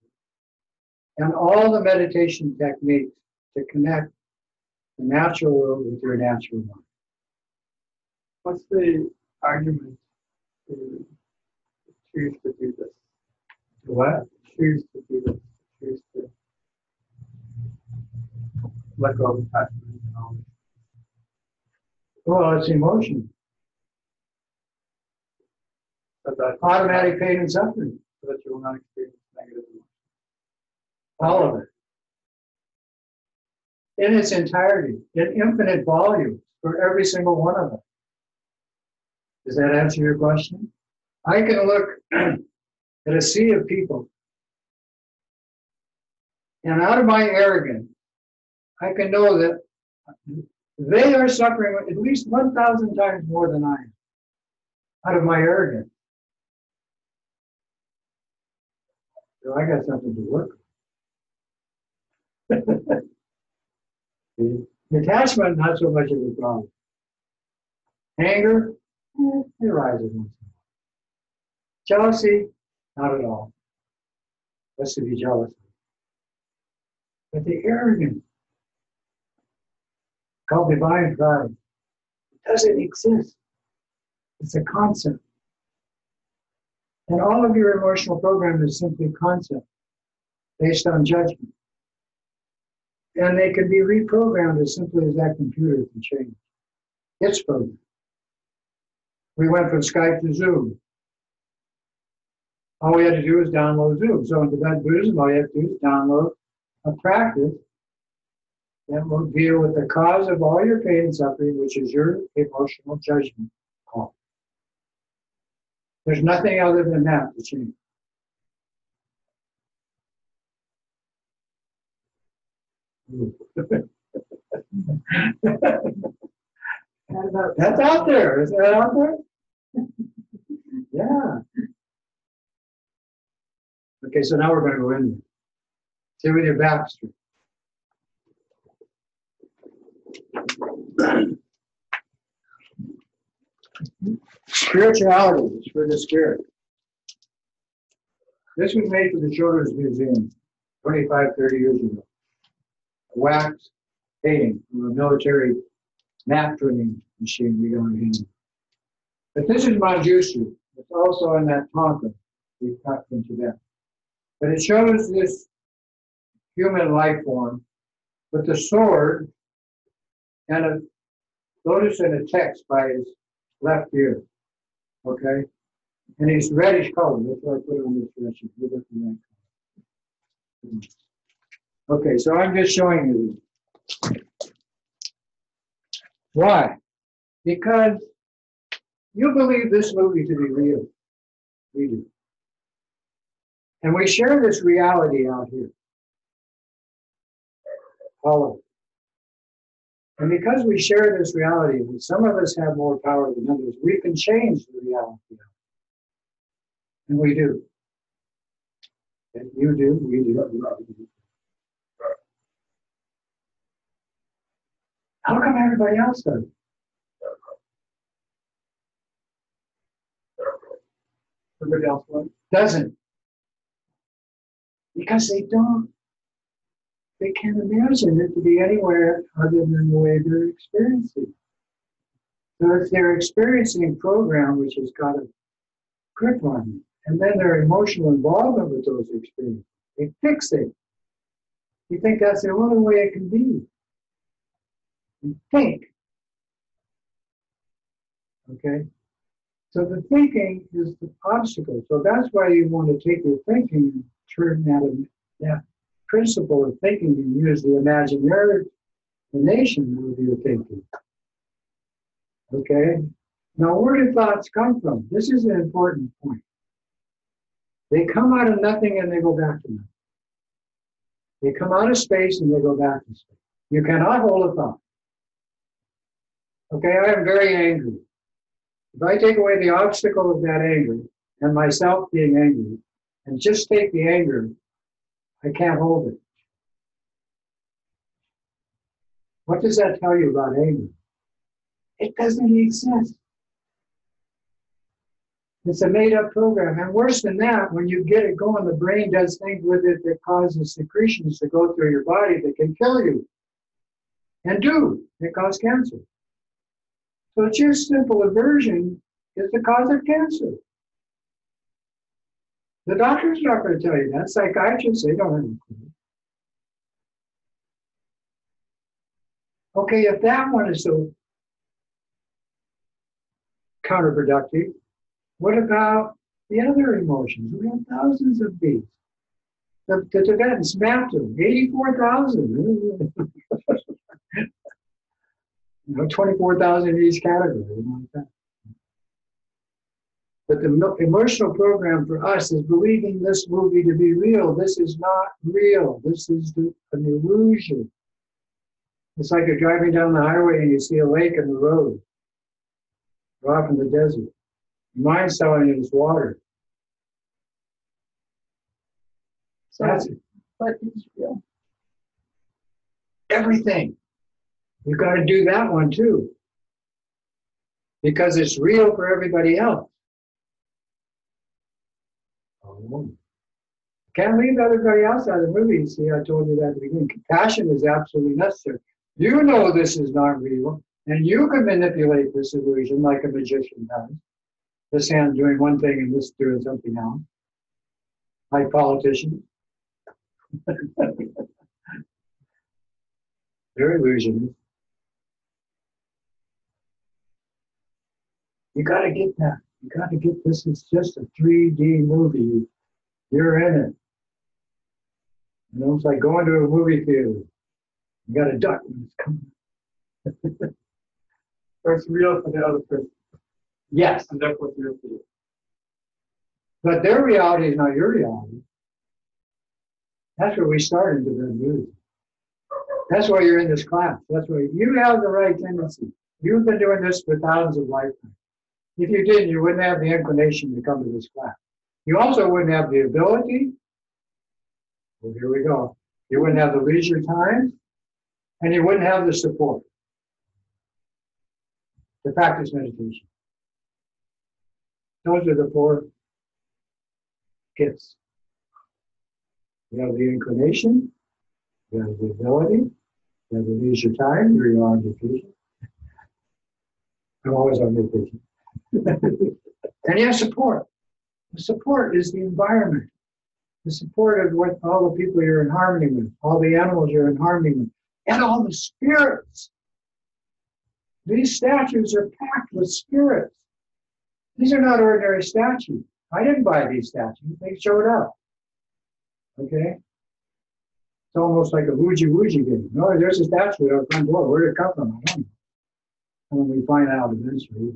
and all the meditation techniques to connect the natural world with your natural mind. What's the argument to choose to do this? What? Choose to do this. Choose to let go of attachment and all. Well, it's emotion. So that Automatic pain and suffering. So that you will not experience negative emotion. All of it. In its entirety, in infinite volume for every single one of us. Does that answer your question? I can look at a sea of people, and out of my arrogance, I can know that They are suffering at least 1,000 times more than I am out of my arrogance. So I got something to work with. Attachment, not so much of a problem. Anger, it arises once in a while. Jealousy, not at all. What's to be jealous of? But the arrogance, called divine pride, it doesn't exist. It's a concept. And all of your emotional program is simply concept based on judgment. And they can be reprogrammed as simply as that computer can change its program. We went from Skype to Zoom. All we had to do was download Zoom. So in Tibetan Buddhism, all you have to do is download a practice that will deal with the cause of all your pain and suffering, which is your emotional judgment call. There's nothing other than that to change. That's out there. Is that out there? Yeah. Okay, so now we're going to go in there. Sit with your back straight. Spirituality is for the spirit. This was made for the Children's Museum 25, 30 years ago. A wax painting from a military map printing machine we got in. But this is Manjushri. It's also in that Tonka we got from Tibet. But it shows this human life form with the sword and a lotus and a text by his left ear. Okay? And he's reddish color. That's why I put it on this dress. Look at the right color. Okay, so I'm just showing you this. Why? Because you believe this movie to be real. We do. And we share this reality out here. All of it. And because we share this reality, and some of us have more power than others, we can change the reality. And we do. And you do, we do. How come everybody else does? Everybody else what? Doesn't. Because they don't. They can't imagine it to be anywhere other than the way they're experiencing. So it's their experiencing program which has got a grip on them. And then their emotional involvement with those experiences. They fixate. You think that's the only way it can be. You think. Okay? So the thinking is the obstacle. So that's why you want to take your thinking and turn that principle of thinking and use the imagination of your thinking. Okay? Now, where do thoughts come from? This is an important point. They come out of nothing and they go back to nothing. They come out of space and they go back to space. You cannot hold a thought. Okay, I am very angry. If I take away the obstacle of that anger and myself being angry and just take the anger, I can't hold it. What does that tell you about anger? It doesn't exist. It's a made-up program. And worse than that, when you get it going, the brain does things with it that causes secretions to go through your body that can kill you. And do. They cause cancer. So just simple aversion is the cause of cancer. The doctor's not going to tell you that. Psychiatrists, they don't have a clue. Okay, if that one is so counterproductive, what about the other emotions? We have thousands of these. The Tibetans mapped them, 84,000. 24,000 in each category. Like that. But the emotional program for us is believing this movie to be real. This is not real. This is an illusion. It's like you're driving down the highway and you see a lake in the road, or off in the desert. Your mind's telling you it's water. So That's it. what is real? Everything. You've got to do that one too. Because it's real for everybody else. Oh. Can't leave everybody else out of the movie. See, I told you that at the beginning. Compassion is absolutely necessary. You know this is not real, and you can manipulate this illusion like a magician does. This hand doing one thing and this doing something else. Like politicians. They're illusions. You got to get that. You got to get this. It's just a 3D movie. You're in it. You know, it's like going to a movie theater. You got to duck when it's coming. Or it's real for the other person. Yes. And therefore it's real for you. But their reality is not your reality. That's where we start into the news. That's why you're in this class. That's why you have the right tendency. You've been doing this for thousands of lifetimes. If you didn't, you wouldn't have the inclination to come to this class. You also wouldn't have the ability. Well, here we go. You wouldn't have the leisure time, and you wouldn't have the support to practice meditation. Those are the four gifts. You have the inclination, you have the ability, you have the leisure time, you're on vacation. I'm always on vacation. And you have support. The support is the environment. The support of what all the people you're in harmony with, all the animals you're in harmony with, and all the spirits. These statues are packed with spirits. These are not ordinary statues. I didn't buy these statues. They showed up. Okay? It's almost like a woogie game. No, there's a statue at our front door. Where did it come from? I don't know. And we find out eventually.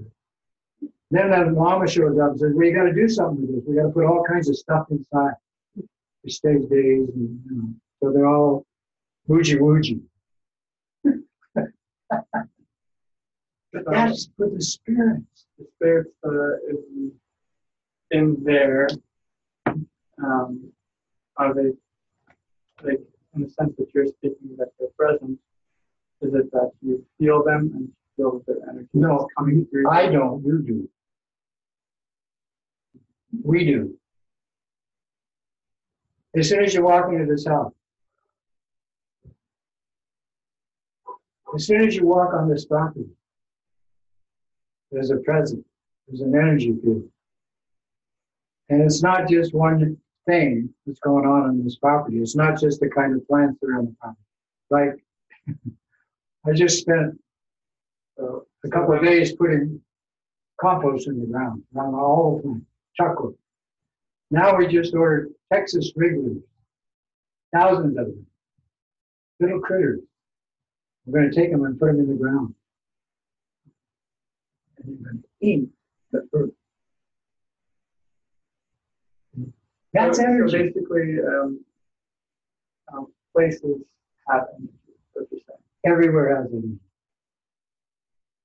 Then that Lama shows up and says, we got to do something with this. We got to put all kinds of stuff inside. The stage days, and you know, so they're all woogie. But that's for the spirits. The spirits is in there. Are they, like, in the sense that you're speaking that they're present? Is it that you feel them and feel their energy No, coming through? I don't. You do. We do. As soon as you walk into this house, as soon as you walk on this property, there's a presence, there's an energy field. And it's not just one thing that's going on this property. It's not just the kind of plants that are on the property. Like, I just spent a couple of days putting compost in the ground around all the plants, chocolate. Now we just ordered Texas wrigglers, thousands of them, little critters. We're going to take them and put them in the ground. And they're going to eat the earth. That's energy. So basically, places have energy, what you're saying. Everywhere has energy.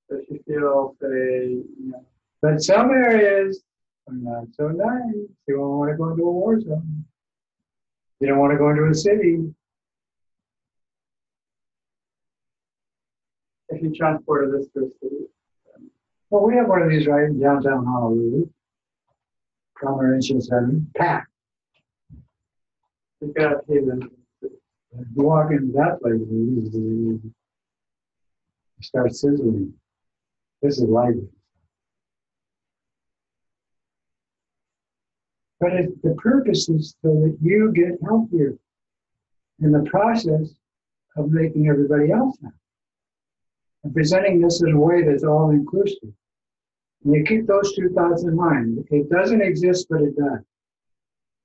So if you feel, say, you know, But some areas are not so nice. You don't want to go into a war zone. You don't want to go into a city. if you transported this to a city. Well, we have one of these right in downtown Honolulu. Convention Center, packed. You've got Haven. You walk into that place, you start sizzling. This is life. But the purpose is so that you get healthier in the process of making everybody else happy. And presenting this in a way that's all inclusive. And you keep those two thoughts in mind. It doesn't exist, but it does.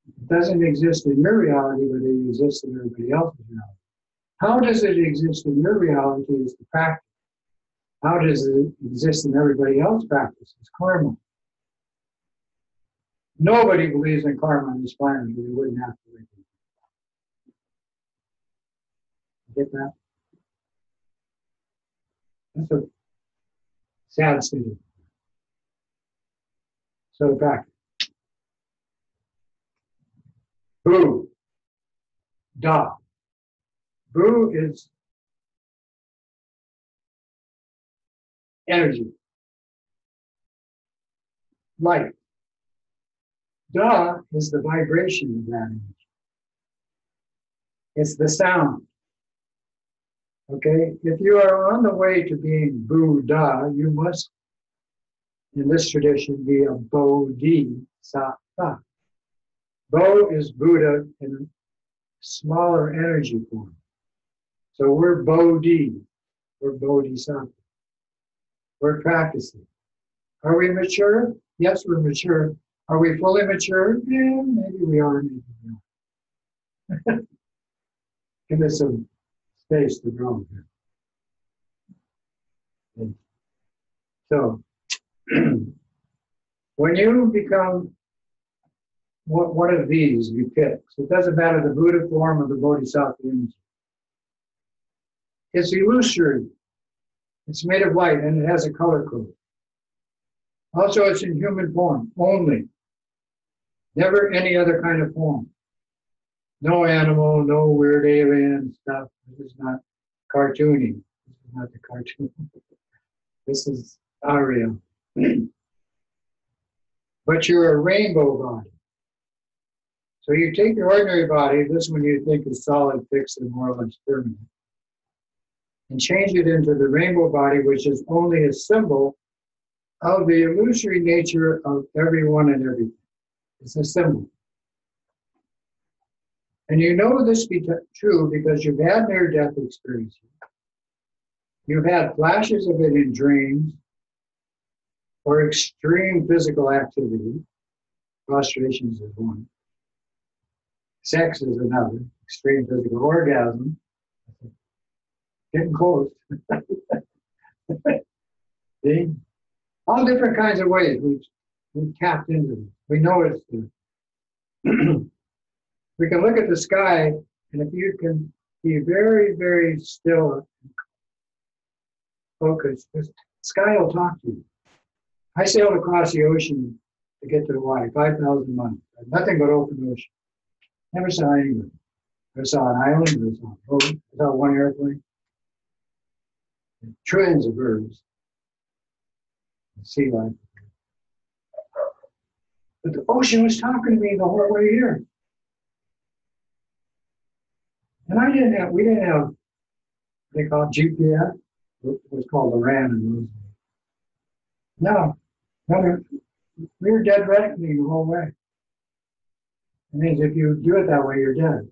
It doesn't exist in your reality, but it exists in everybody else's reality. How does it exist in your reality is the practice. How does it exist in everybody else's practice? It's karma. Nobody believes in karma on this planet, or they wouldn't have to live. Get that? That's a sad state. So back. Boo. Da. Boo is energy. Light. Da is the vibration of that energy. It's the sound. Okay? If you are on the way to being Buddha, you must, in this tradition, be a Bodhisattva. Bo is Buddha in a smaller energy form. So we're Bodhi. We're Bodhisattva. We're practicing. Are we mature? Yes, we're mature. Are we fully mature? Yeah, maybe we are, maybe we are. Give us some space to grow here. Okay. So, when you become one of these, you pick. So it doesn't matter the Buddha form or the Bodhisattva image. It's illusory. It's made of light and it has a color code. Also, it's in human form only. Never any other kind of form. No animal, no weird alien stuff. This is not cartoony. This is not the cartoon. This is not real. But you're a rainbow body. So you take your ordinary body, this one you think is solid, fixed, and more or less permanent, and change it into the rainbow body, which is only a symbol of the illusory nature of everyone and everything. It's a symbol. And you know this be true because you've had near-death experiences. You've had flashes of it in dreams or extreme physical activity. Prostrations is one. Sex is another. Extreme physical orgasm. Getting close. See? All different kinds of ways we've tapped into it. We know it's there. We can look at the sky, and if you can be very, very still and focused, the sky will talk to you. I sailed across the ocean to get to Hawaii, 5,000 miles. Nothing but open ocean. Never saw anything. I saw an island, I saw a boat, I saw one airplane. Trillions of birds. Sea life. But the ocean was talking to me the whole way here. And we didn't have, what they call GPS. It was called the RAN in those days. No, we were dead reckoning the whole way. It means if you do it that way, you're dead.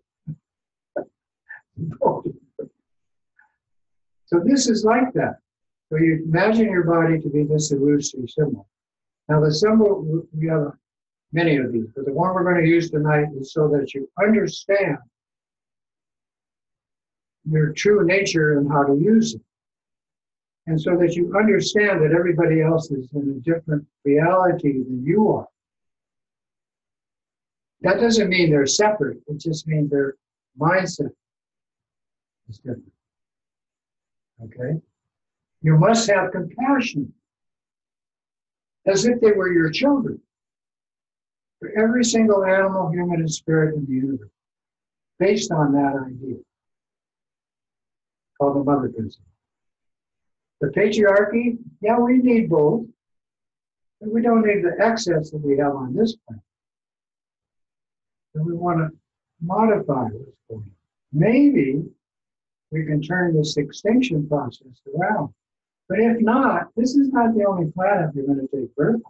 So this is like that. So you imagine your body to be this illusory symbol. Now the symbol, we have many of these, but the one we're going to use tonight is so that you understand your true nature and how to use it. And so that you understand that everybody else is in a different reality than you are. That doesn't mean they're separate. It just means their mindset is different. Okay? You must have compassion as if they were your children for every single animal, human, and spirit in the universe, based on that idea, called the mother principle. The patriarchy, yeah, we need both, but we don't need the excess that we have on this planet. So we want to modify what's going on. Maybe we can turn this extinction process around. But if not, this is not the only planet we're going to take birth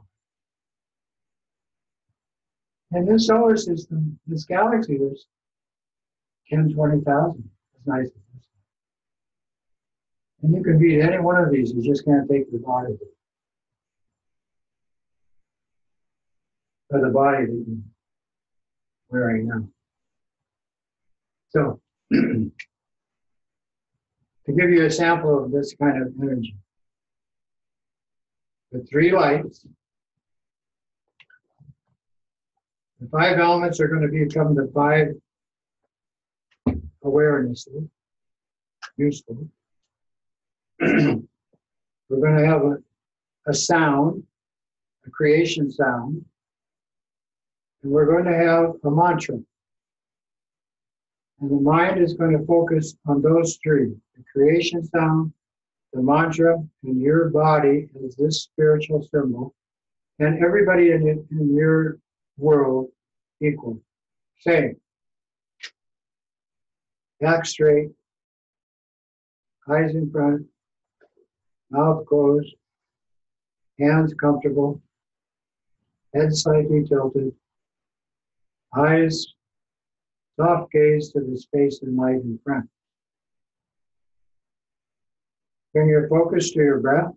on. In this solar system, this galaxy, there's 10, 20,000, as nice as this. And you can beat any one of these, you just can't take the body. Or the body that you're wearing now. So, to give you a sample of this kind of energy, the 3 lights, the 5 elements are going to become the 5 awarenesses, useful. we're going to have a sound, a creation sound, and we're going to have a mantra. And the mind is going to focus on those three, the creation sound, the mantra, and your body as this spiritual symbol, and everybody in your world equal. Same. Back straight, eyes in front, mouth closed, hands comfortable, head slightly tilted, eyes soft gaze to the space and light in front. Bring your focus to your breath.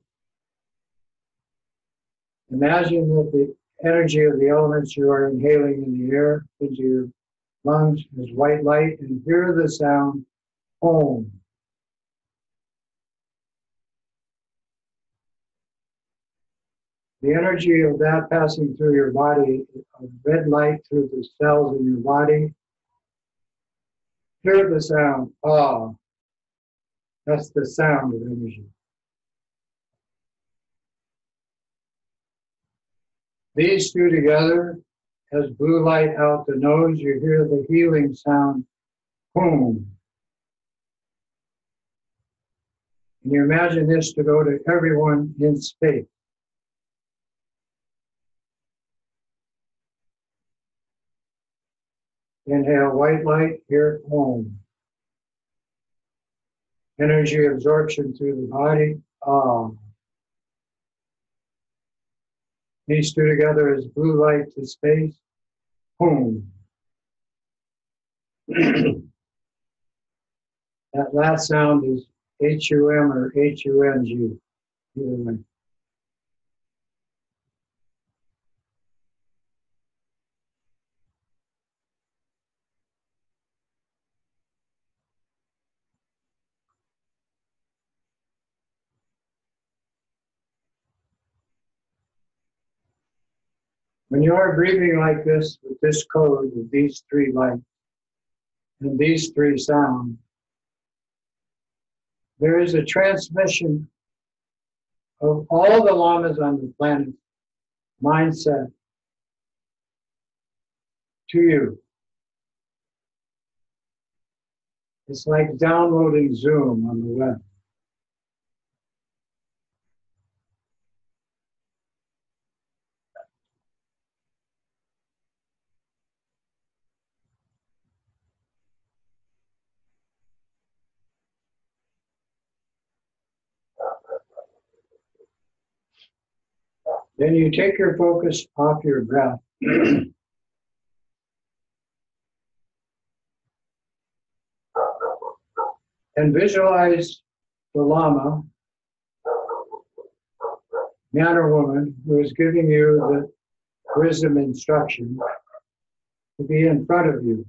Imagine that the energy of the elements you are inhaling in the air into your lungs is white light, and hear the sound Om. The energy of that passing through your body, of red light through the cells in your body. Hear the sound Ah. That's the sound of energy. These two together, as blue light out the nose, you hear the healing sound Hum. And you imagine this to go to everyone in space. Inhale white light, hear Om. Energy absorption through the body, Ah. These two together as blue light to space, Hum. That last sound is H-U-M or H-U-N-G, either way. When you are breathing like this, with this code, with these three lights, and these three sounds, there is a transmission of all the lamas on the planet mindset to you. It's like downloading Zoom on the web. Then you take your focus off your breath. And visualize the Lama, man or woman, who is giving you the wisdom instruction to be in front of you.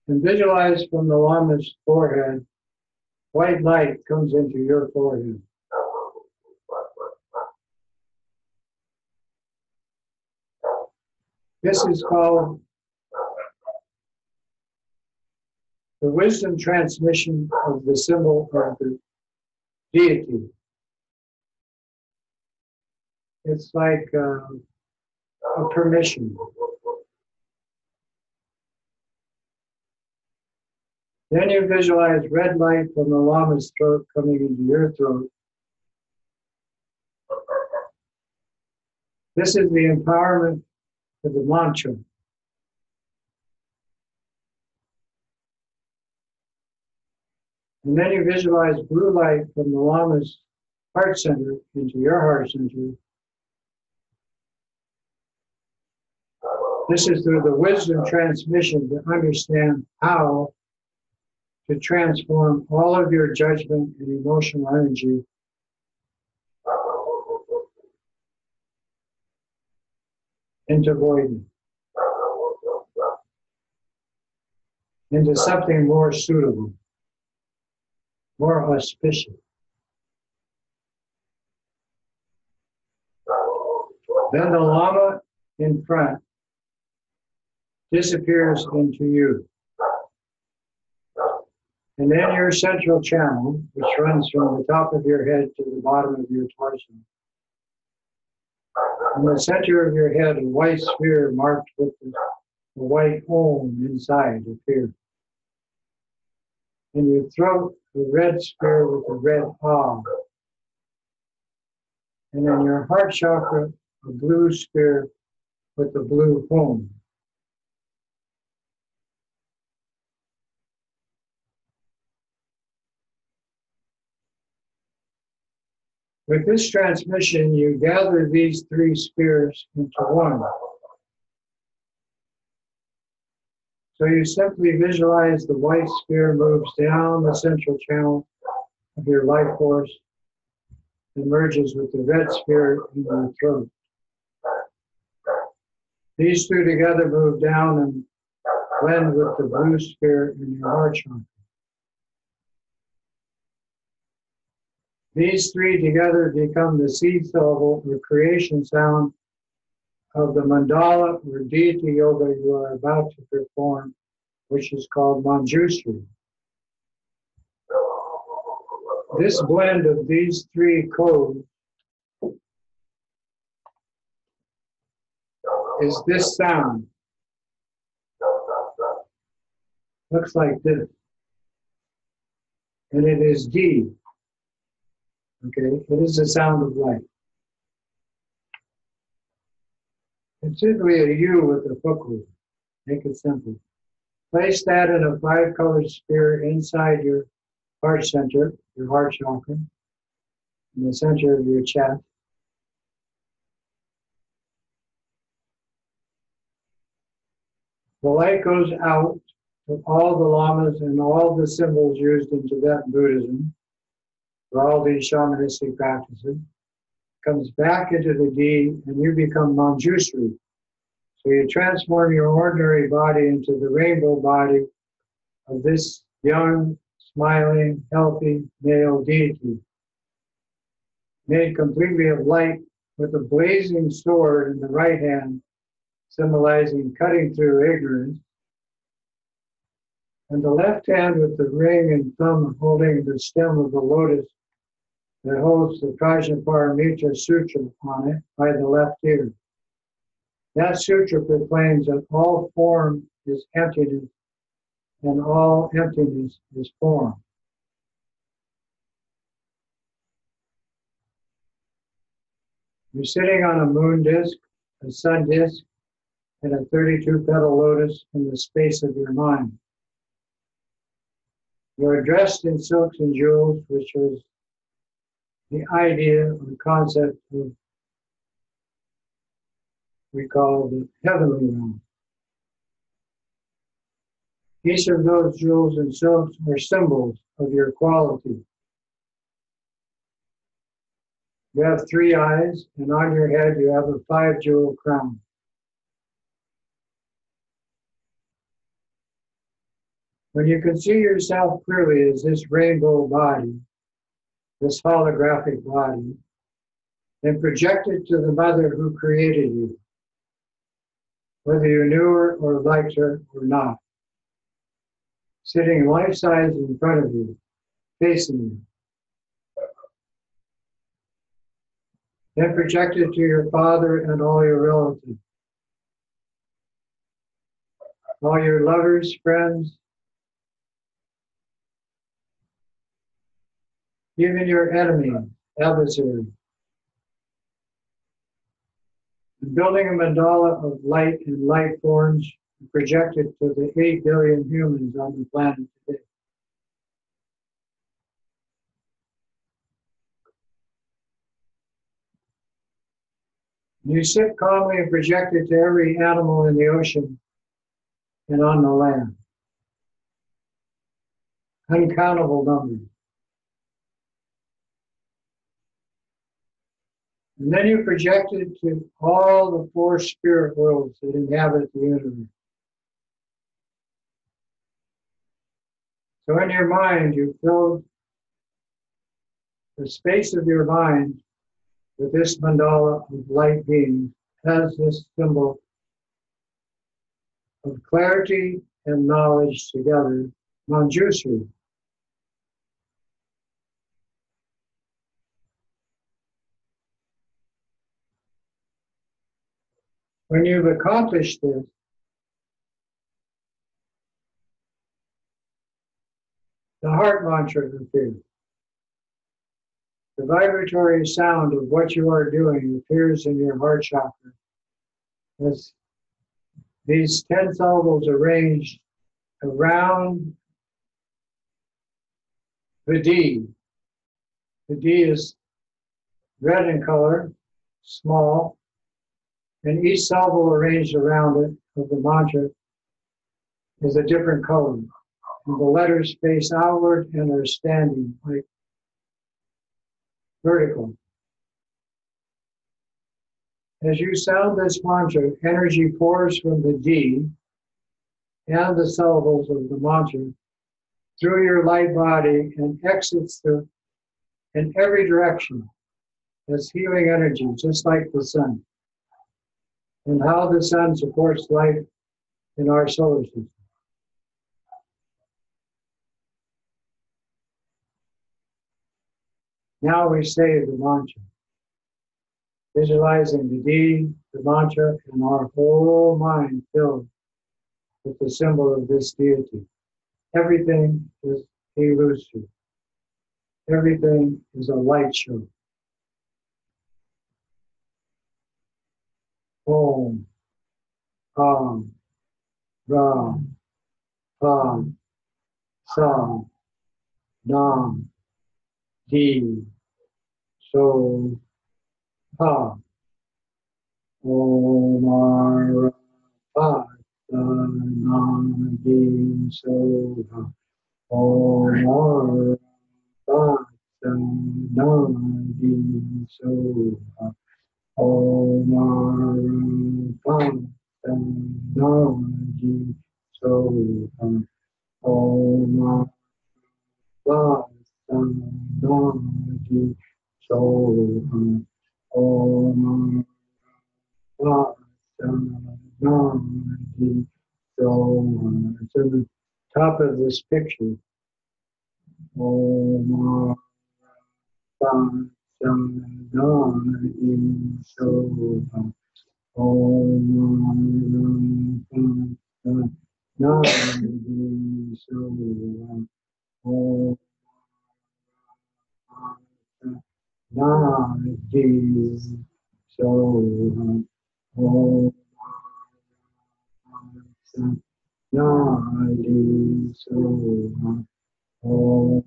And visualize from the Lama's forehead, white light comes into your forehead. This is called the wisdom transmission of the symbol of the deity. It's like a permission. Then you visualize red light from the Lama's throat coming into your throat. This is the empowerment for the mantra. And then you visualize blue light from the Lama's heart center into your heart center. This is through the wisdom transmission to understand how to transform all of your judgment and emotional energy into voidness, into something more suitable, more auspicious. Then the Lama in front disappears into you. And then your central channel, which runs from the top of your head to the bottom of your torso. In the center of your head, a white sphere marked with a white Om inside appears. In your throat, a red sphere with a red Ah. And in your heart chakra, a blue sphere with the blue Om. With this transmission, you gather these three spheres into one. So you simply visualize the white sphere moves down the central channel of your life force and merges with the red sphere in your throat. These two together move down and blend with the blue sphere in your heart chakra. These three together become the seed syllable or creation sound of the mandala or deity yoga you are about to perform, which is called Manjushri. This blend of these three codes is this sound. Looks like this. And it is D. Okay, it is the sound of light. It's simply a U with a hook word. Make it simple. Place that in a 5-colored sphere inside your heart center, your heart chakra, in the center of your chest. The light goes out to all the lamas and all the symbols used in Tibetan Buddhism for all these shamanistic practices, comes back into the D, and you become Manjushri. So you transform your ordinary body into the rainbow body of this young, smiling, healthy male deity, made completely of light with a blazing sword in the right hand, symbolizing cutting through ignorance, and the left hand with the ring and thumb holding the stem of the lotus that holds the Prajnaparamita Sutra on it by the left ear. That sutra proclaims that all form is emptiness and all emptiness is form. You're sitting on a moon disk, a sun disk, and a 32-petal lotus in the space of your mind. You are dressed in silks and jewels, which is the idea or the concept of we call the heavenly realm. Each of those jewels and silks are symbols of your quality. You have 3 eyes, and on your head you have a 5-jewel crown. When you can see yourself clearly as this rainbow body, this holographic body, then project it to the mother who created you, whether you knew her or liked her or not, sitting life-size in front of you, facing you. Then project it to your father and all your relatives, all your lovers, friends, even your enemies, adversaries. And building a mandala of light and light forms projected to the 8 billion humans on the planet today. You sit calmly and project it to every animal in the ocean and on the land. Uncountable numbers. And then you project it to all the 4 spirit worlds that inhabit the universe. So in your mind, you fill the space of your mind with this mandala of light beings as this symbol of clarity and knowledge together, Manjushri. When you've accomplished this, the heart mantra appears. The vibratory sound of what you are doing appears in your heart chakra as these 10 syllables arranged around the D. The D is red in color, small, and each syllable arranged around it of the mantra is a different color. And the letters face outward and are standing, like vertical. As you sound this mantra, energy pours from the D and the syllables of the mantra through your light body and exits in every direction as healing energy, just like the sun. And how the sun supports life in our solar system. Now we say the mantra, visualizing the D, the mantra, and our whole mind filled with the symbol of this deity. Everything is elusive. Everything is a light show. Om, Am, Ram, Pam, Sam, Nam, Di, So, Ha, Om, Ara, Nam, Di, So, Ha, Om, Ara, Nam, Di, So, Ha, Om, Ara, Nam, Di, So, Ha, Om, Nadi, so Om Nadi, so to the top of this picture, Om Nadi, so Om Nadi, so Om Nadi, so Om Nadi, so Om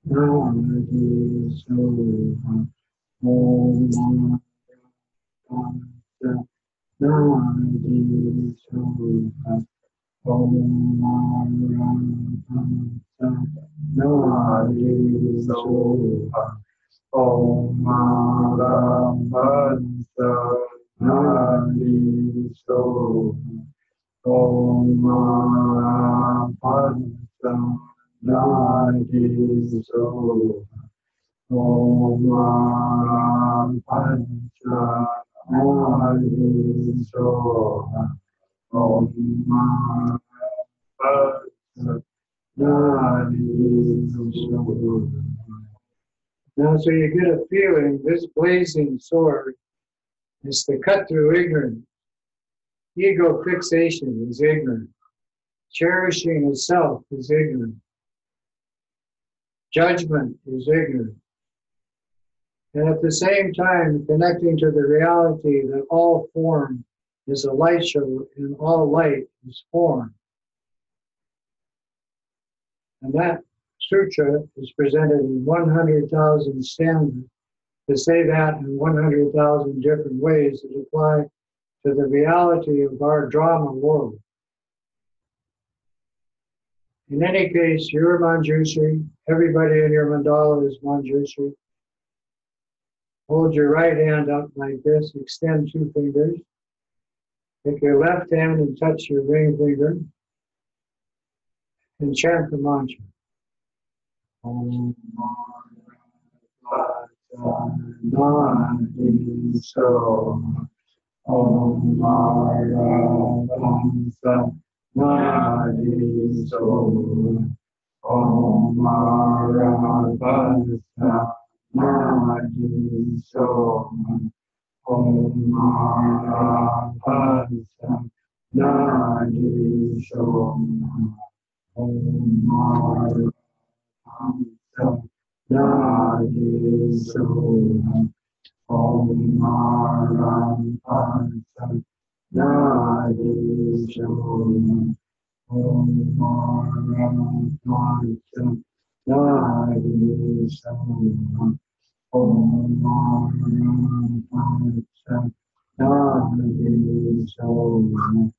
Nadi, so Om Nadi, so Om Nadi, so Now, so you get a feeling this blazing sword is to cut through ignorance. Ego fixation is ignorant. Cherishing the self is ignorant. Judgment is ignorant. And at the same time, connecting to the reality that all form is a light show and all light is form. And that sutra is presented in 100,000 stanzas to say that in 100,000 different ways that apply to the reality of our drama world. In any case, you're Manjushri. Everybody in your mandala is Manjushri. Hold your right hand up like this. Extend 2 fingers. Take your left hand and touch your ring finger. And chant the mantra. Om Nadi, so Om Nadi, so Om Arabhasa Nadi Soma. Om Arabhasa Nadi Soma. Om Arabhasa Nadi Soma. Om Arabhasa Nadi Soma. Om Arabhasa Nadi Soma. Om Arabhasa Nadi Soma.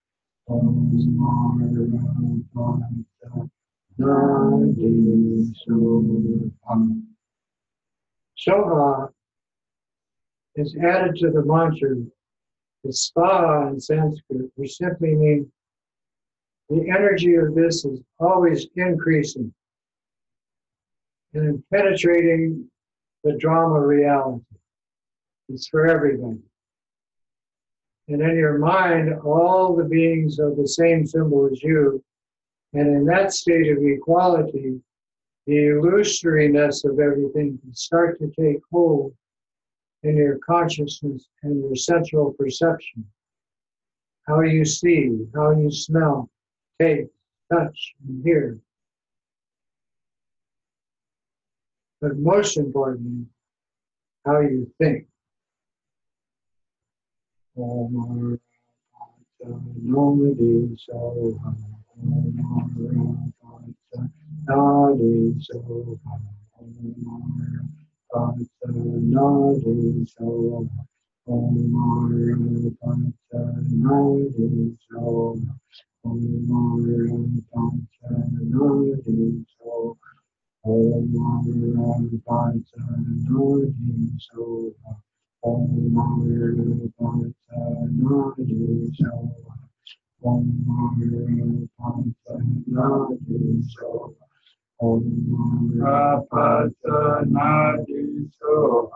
Om Arabhasa Nadi Soma. Shobha is added to the mantra. The spa in Sanskrit, which simply means the energy of this is always increasing and penetrating the drama reality. It's for everybody. And in your mind, all the beings are the same symbol as you. And in that state of equality, the illusoriness of everything can start to take hold in your consciousness and your central perception. How you see, how you smell, taste, touch, and hear. But most importantly, how you think. Om Nadi Soham. Om Nadi Soham. Om Nadi Soham. Om Nadi Soham. Om Nadi Soham. Om Nadi Soham. Om Nadi Soham. Om Nadi Soham. Om Nadi Soham. Om Nadi Soham. Om Nadi Soham.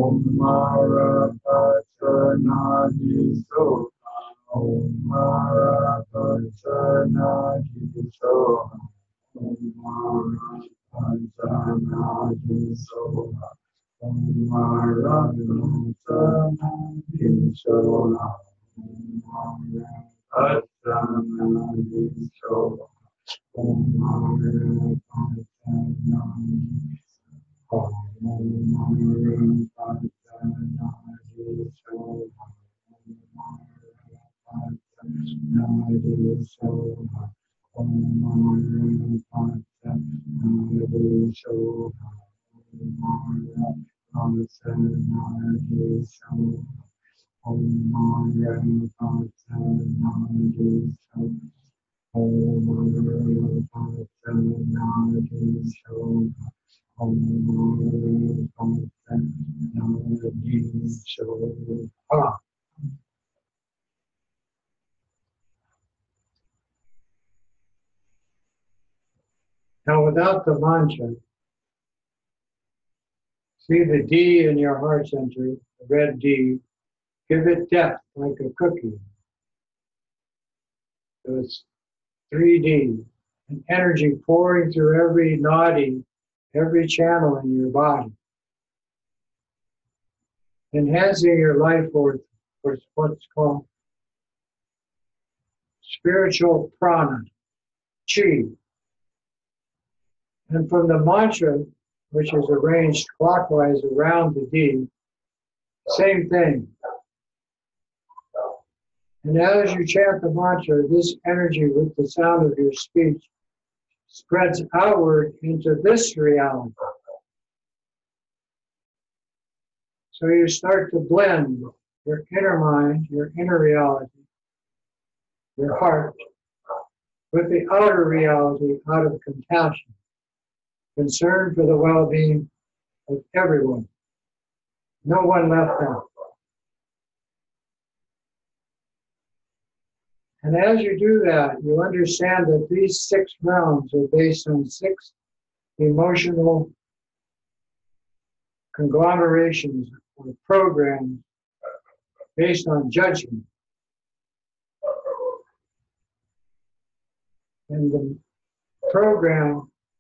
Om Nadi Soham. Om Nadi Soham. Now, without the mantra, see the D in your heart center, the red D, give it depth like a cookie. So it's 3D, an energy pouring through every nadi, every channel in your body, enhancing your life force for what's called spiritual prana, chi. And from the mantra, which is arranged clockwise around the D, same thing. And as you chant the mantra, this energy with the sound of your speech spreads outward into this reality. So you start to blend your inner mind, your inner reality, your heart, with the outer reality out of compassion, concern for the well-being of everyone. No one left out. And as you do that, you understand that these 6 realms are based on 6 emotional conglomerations or programs based on judgment. And the program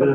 So,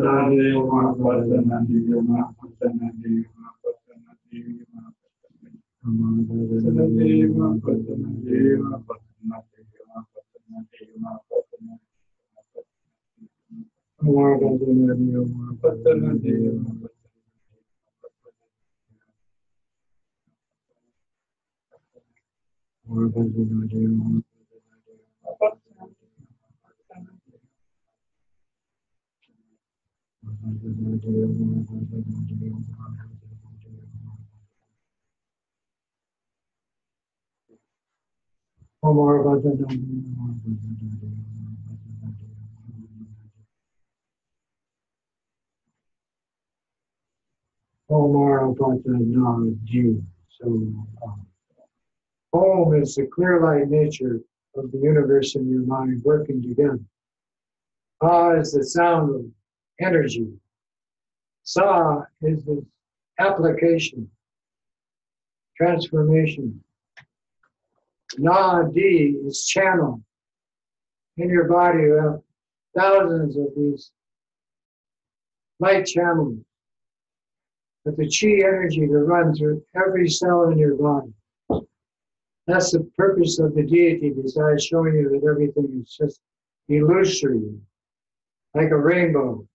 Om is the clear light nature of the universe in your mind working together. Ah is the sound of energy. Sa is the application, transformation. Na, D, is channel. In your body, you have thousands of these light channels with the chi energy to run through every cell in your body. That's the purpose of the deity, besides showing you that everything is just illusory, like a rainbow.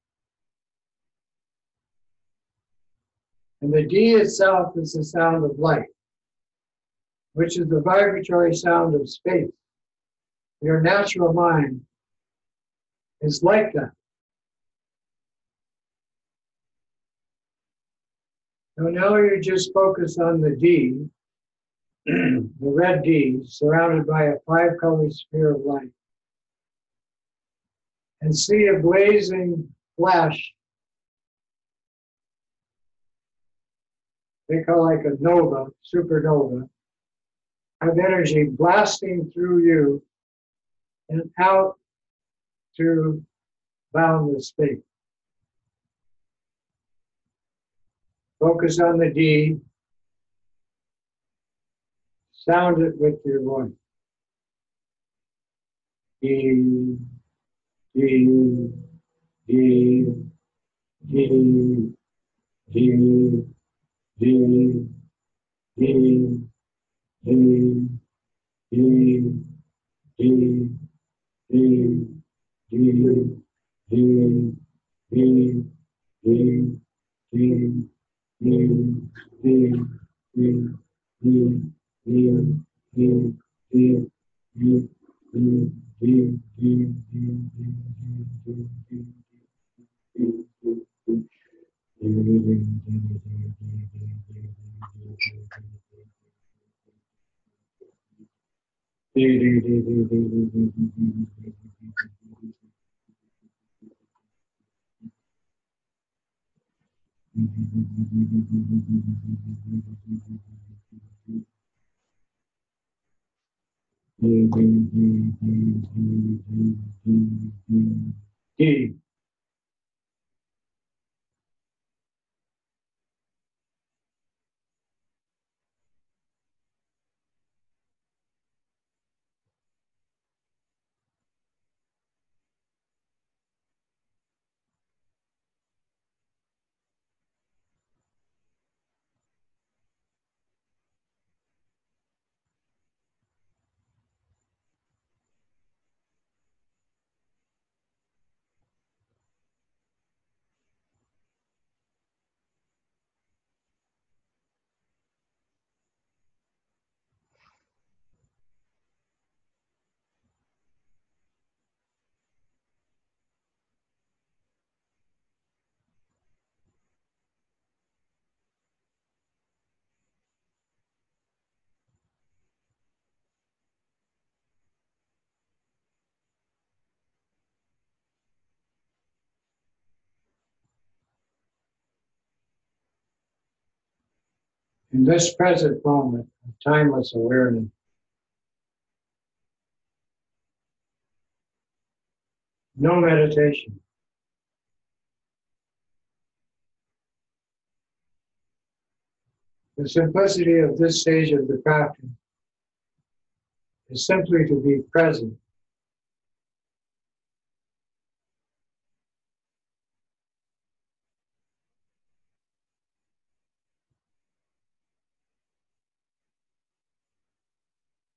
And the D itself is the sound of light, which is the vibratory sound of space. Your natural mind is like that. So now you just focus on the D, the red D, surrounded by a 5-color sphere of light, and see a blazing flash. They call like a nova, supernova, of energy blasting through you and out through boundless space. Focus on the D. Sound it with your voice. D, D, D, D, D, D, D, D, D, D, D, D, D, D, D, D, D. In this present moment of timeless awareness, no meditation. The simplicity of this stage of the practice is simply to be present.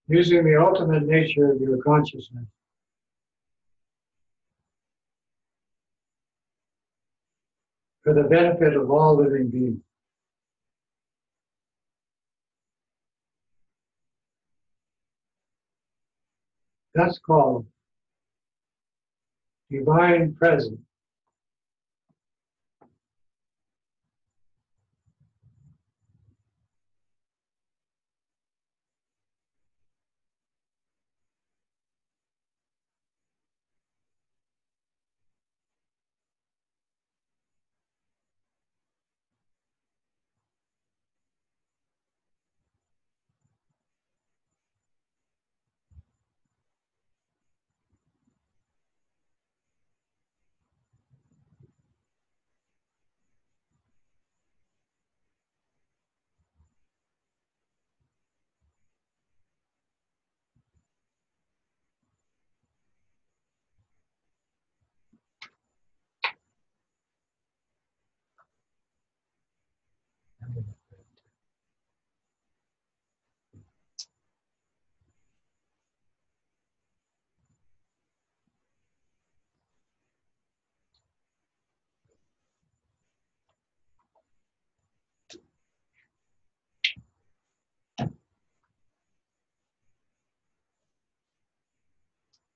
using the ultimate nature of your consciousness for the benefit of all living beings. That's called divine presence.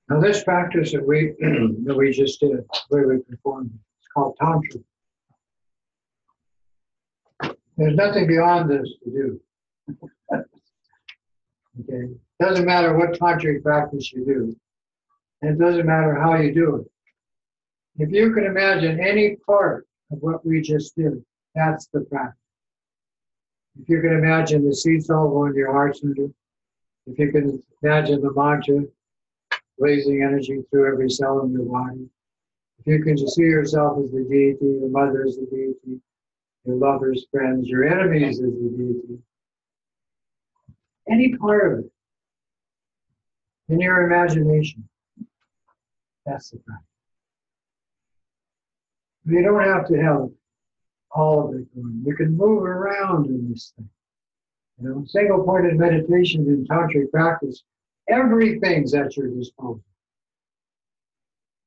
Now this practice that we just did, where we performed, it's called Tantra. There's nothing beyond this to do. Okay? Doesn't matter what tantric practice you do. And it doesn't matter how you do it. If you can imagine any part of what we just did, that's the practice. If you can imagine the seed soul going to your heart center, if you can imagine the mantra blazing energy through every cell in your body, if you can just see yourself as the deity, your mother as the deity, your lovers, friends, your enemies as the deity, any part of it, in your imagination, that's the practice. You don't have to have all of it going. You can move around in this thing. You know, single-pointed meditation in tantric practice, everything's at your disposal.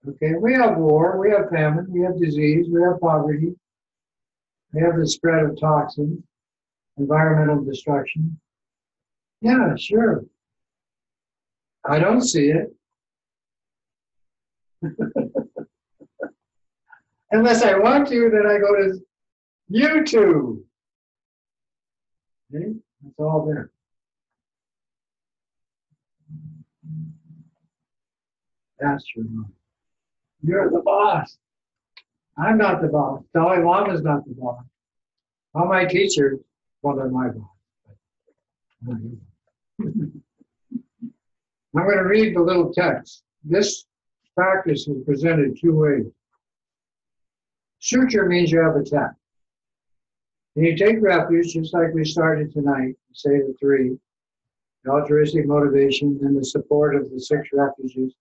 Okay, we have war, we have famine, we have disease, we have poverty, we have the spread of toxins, environmental destruction. Yeah, sure. I don't see it. Unless I want to, then I go to YouTube. Okay? It's all there. That's your mind. You're the boss. I'm not the boss. Dalai Lama's not the boss. All my teachers, well, they're my boss. I'm going to read the little text. This practice is presented two ways. Suture means you have a text. And you take refuge, just like we started tonight, say the three, the altruistic motivation, and the support of the six refuges,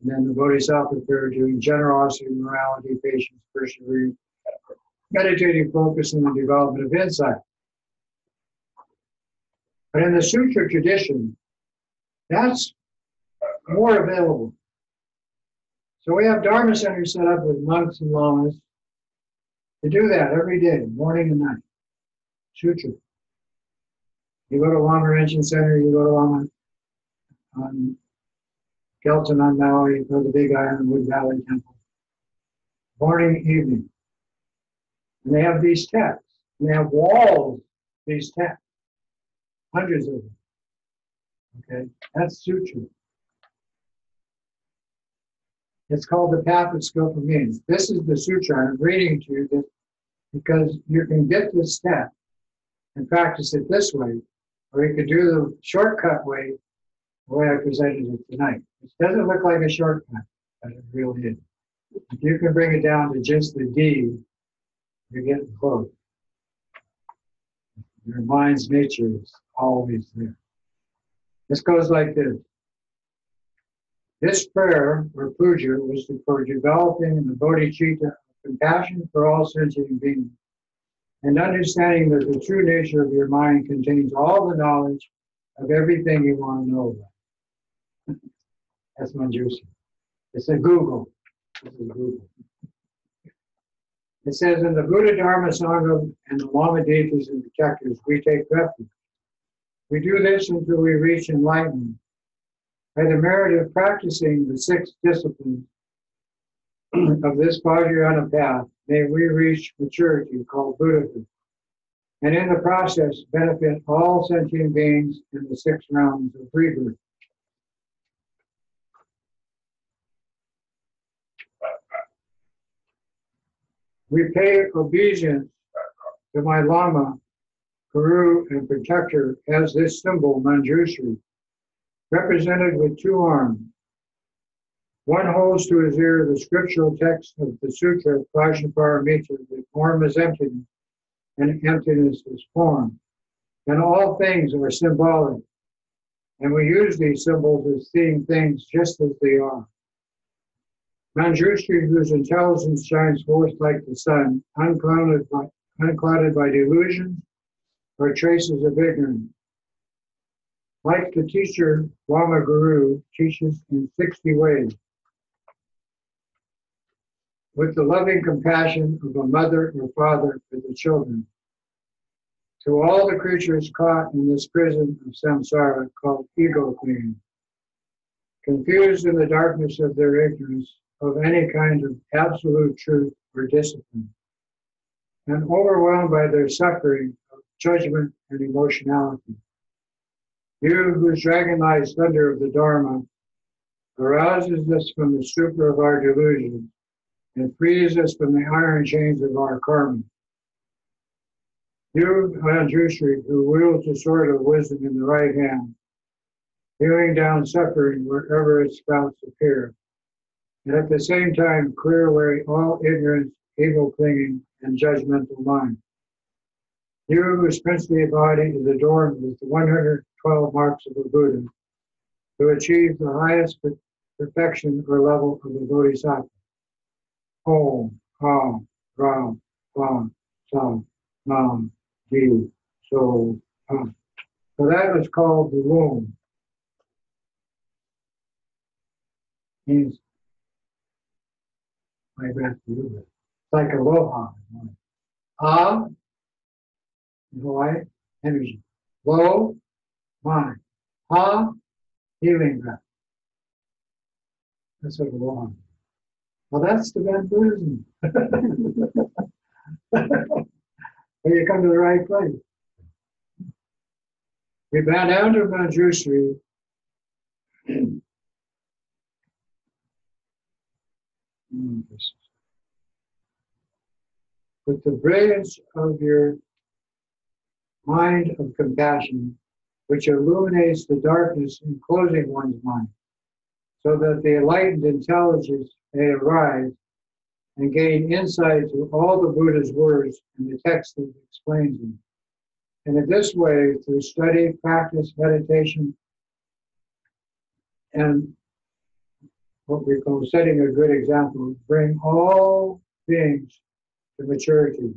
and then the bodhisattva prayer doing generosity, morality, patience, perseverance, meditating focus, and the development of insight. But in the sutra tradition, that's more available. So we have Dharma centers set up with monks and lamas to do that every day, morning and night. Sutra. You go to Lama Rinchen Center, you go to Lama Kelton on Maui, you go to the Big Island Wood Valley Temple. Morning, evening. And they have these texts. And they have walls, these texts. Hundreds of them. Okay, that's sutra. It's called the path of skillful means. This is the sutra I'm reading to you because you can get this step and practice it this way, or you could do the shortcut way, the way I presented it tonight. It doesn't look like a shortcut, but it really is. If you can bring it down to just the D, you're getting close. Your mind's nature is always there. This goes like this. This prayer, or puja, was for developing the bodhicitta of compassion for all sentient beings, and understanding that the true nature of your mind contains all the knowledge of everything you want to know about. That's Manjushri. It's a Google. This is Google. It says, in the Buddha Dharma Sangha and the Lama deities and protectors, we take refuge. We do this until we reach enlightenment. By the merit of practicing the 6 disciplines of this Vajrayana path, may we reach maturity called Buddhahood, and in the process benefit all sentient beings in the 6 realms of rebirth. We pay obeisance to my Lama, Guru, and Protector as this symbol, Manjushri, represented with 2 arms. One holds to his ear the scriptural text of the Sutra, Prajnaparamita, that form is emptiness, and emptiness is form. And all things are symbolic, and we use these symbols as seeing things just as they are. Manjushri, whose intelligence shines forth like the sun, unclouded by delusions or traces of ignorance. Like the teacher, Lama Guru teaches in 60 ways, with the loving compassion of a mother or father for the children. To all the creatures caught in this prison of samsara called ego clinging, confused in the darkness of their ignorance of any kind of absolute truth or discipline, and overwhelmed by their suffering of judgment and emotionality. You, whose dragon-like thunder of the Dharma arouses us from the stupor of our delusions and frees us from the iron chains of our karma. You, Manjushri, who wields the sword of wisdom in the right hand, healing down suffering wherever its spouts appear, and at the same time clear away all ignorance, evil clinging, and judgmental mind. You, whose princely body is adorned with the 112 marks of a Buddha, to achieve the highest perfection or level of the Bodhisattva. Om, Ha, Ra, Va, Sa, Nam, Di, So, Ha. So that is called the womb. Means my breath to you. It's like aloha. Ah, Hawaii, energy. Lo, mind. Ha, healing breath. That's what aloha. Well, that's Tibetan Buddhism. Well, you come to the right place. We bow down to Manjushri. With the brilliance of your mind of compassion, which illuminates the darkness enclosing one's mind, so that the enlightened intelligence may arise and gain insight to all the Buddha's words and the text that explains them. And in this way, through study, practice, meditation, and what we call setting a good example, bring all beings to maturity.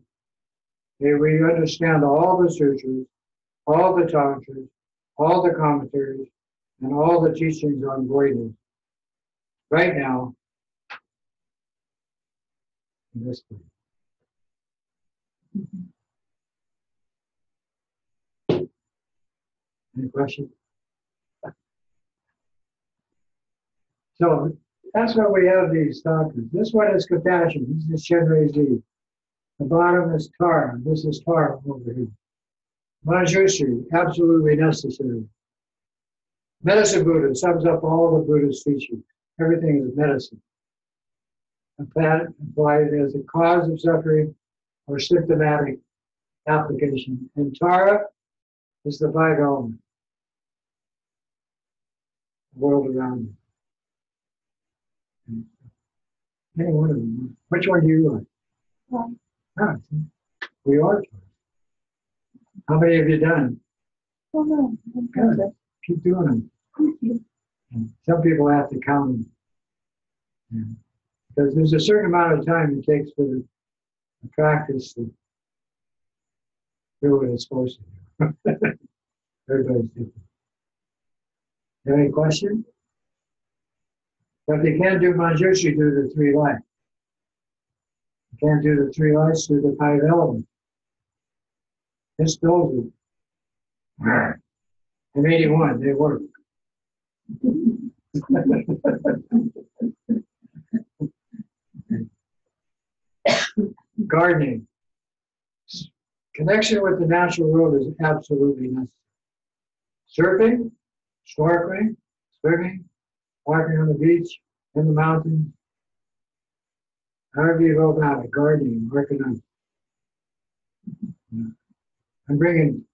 May we understand all the sutras, all the tantras, all the commentaries, and all the teachings on voidness. Right now, in this place. Any questions? So that's why we have these doctrines. This one is compassion. This is Shenrei. The bottom is Tara. This is Tara over here. Manjushri, absolutely necessary. Medicine Buddha sums up all the Buddha's teachings. Everything is medicine. Applied as a cause of suffering or symptomatic application. And Tara is the 5 elements. The world around you. Any one of them. Which one do you like? Well, Ah, we are. How many have you done? oh no, I'm Good. good. Keep doing them. Thank you. And some people have to count them. Yeah. Because there's a certain amount of time it takes for the practice to do what it's supposed to do. Everybody's different. Have any question? But if you can't do Manjushri, do the three lights. You can't do the three lights, do the five elements. Just those are. I'm 81, they work. Gardening. Connection with the natural world is absolutely necessary. Surfing, snorkeling, swimming, walking on the beach, in the mountains, however you go about it, gardening, working on. I'm bringing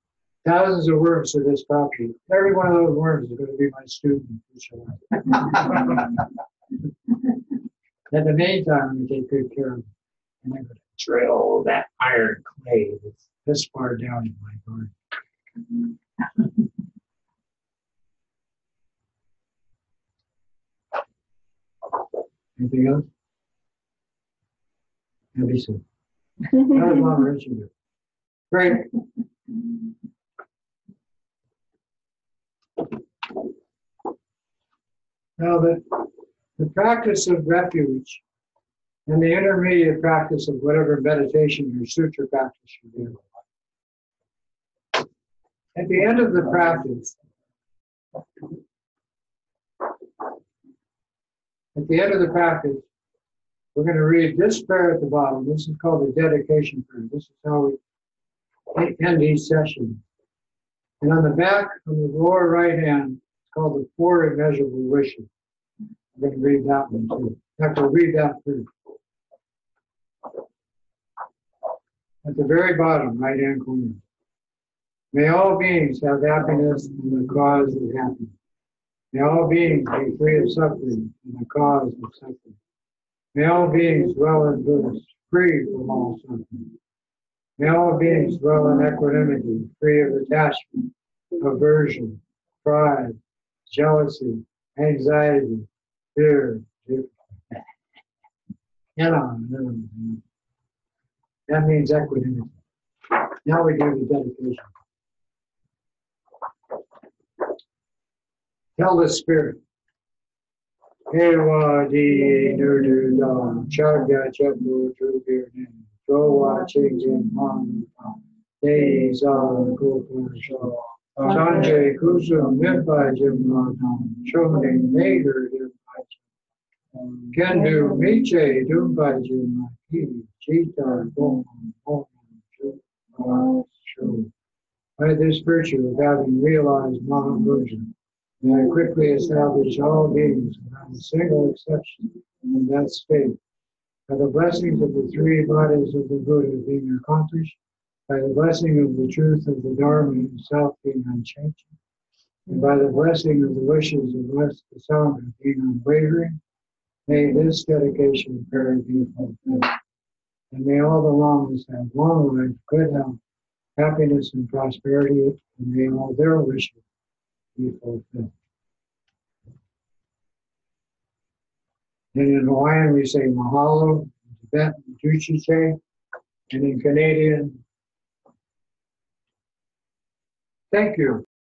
thousands of worms to this property. Every one of those worms is going to be my student. At the meantime, I'm going to take good care of them. And I'm going to drill that iron clay that's this far down in my garden. Anything else? Maybe so. That was Mama Richard. Great. Now the practice of refuge and the intermediate practice of whatever meditation or sutra practice you do. At the end of the practice, we're going to read this prayer at the bottom. This is called the dedication prayer. This is how we end each session. And on the back, on the lower right hand, it's called the Four Immeasurable Wishes. I'm going to read that one too. I have to read that first. At the very bottom, right hand corner. May all beings have happiness and the cause of happiness. May all beings be free of suffering and the cause of suffering. May all beings dwell in bliss, free from all suffering. May all beings dwell in equanimity, free of attachment, aversion, pride, jealousy, anxiety, fear, and on. That means equanimity. Now we do the dedication. Tell the spirit. Ewa di nudu da chagya chapu trubirne jowa chijin man dei za kupu sho sanjay kusum nipa jimmadam shoning nader dimpa kendu miche dumpa jimmaki chita gom sho. By this virtue of having realized Mahamudra, may I quickly establish all beings without a single exception in that state. By the blessings of the three bodies of the Buddha being accomplished, by the blessing of the truth of the Dharma himself being unchanging, and by the blessing of the wishes of the Sangha being unwavering, may this dedication prayer be fulfilled. And may all the lamas have long life, good health, happiness, and prosperity, and may all their wishes be fulfilled. And in Hawaiian, we say mahalo, in Tibetan, juchiche, and in Canadian, thank you.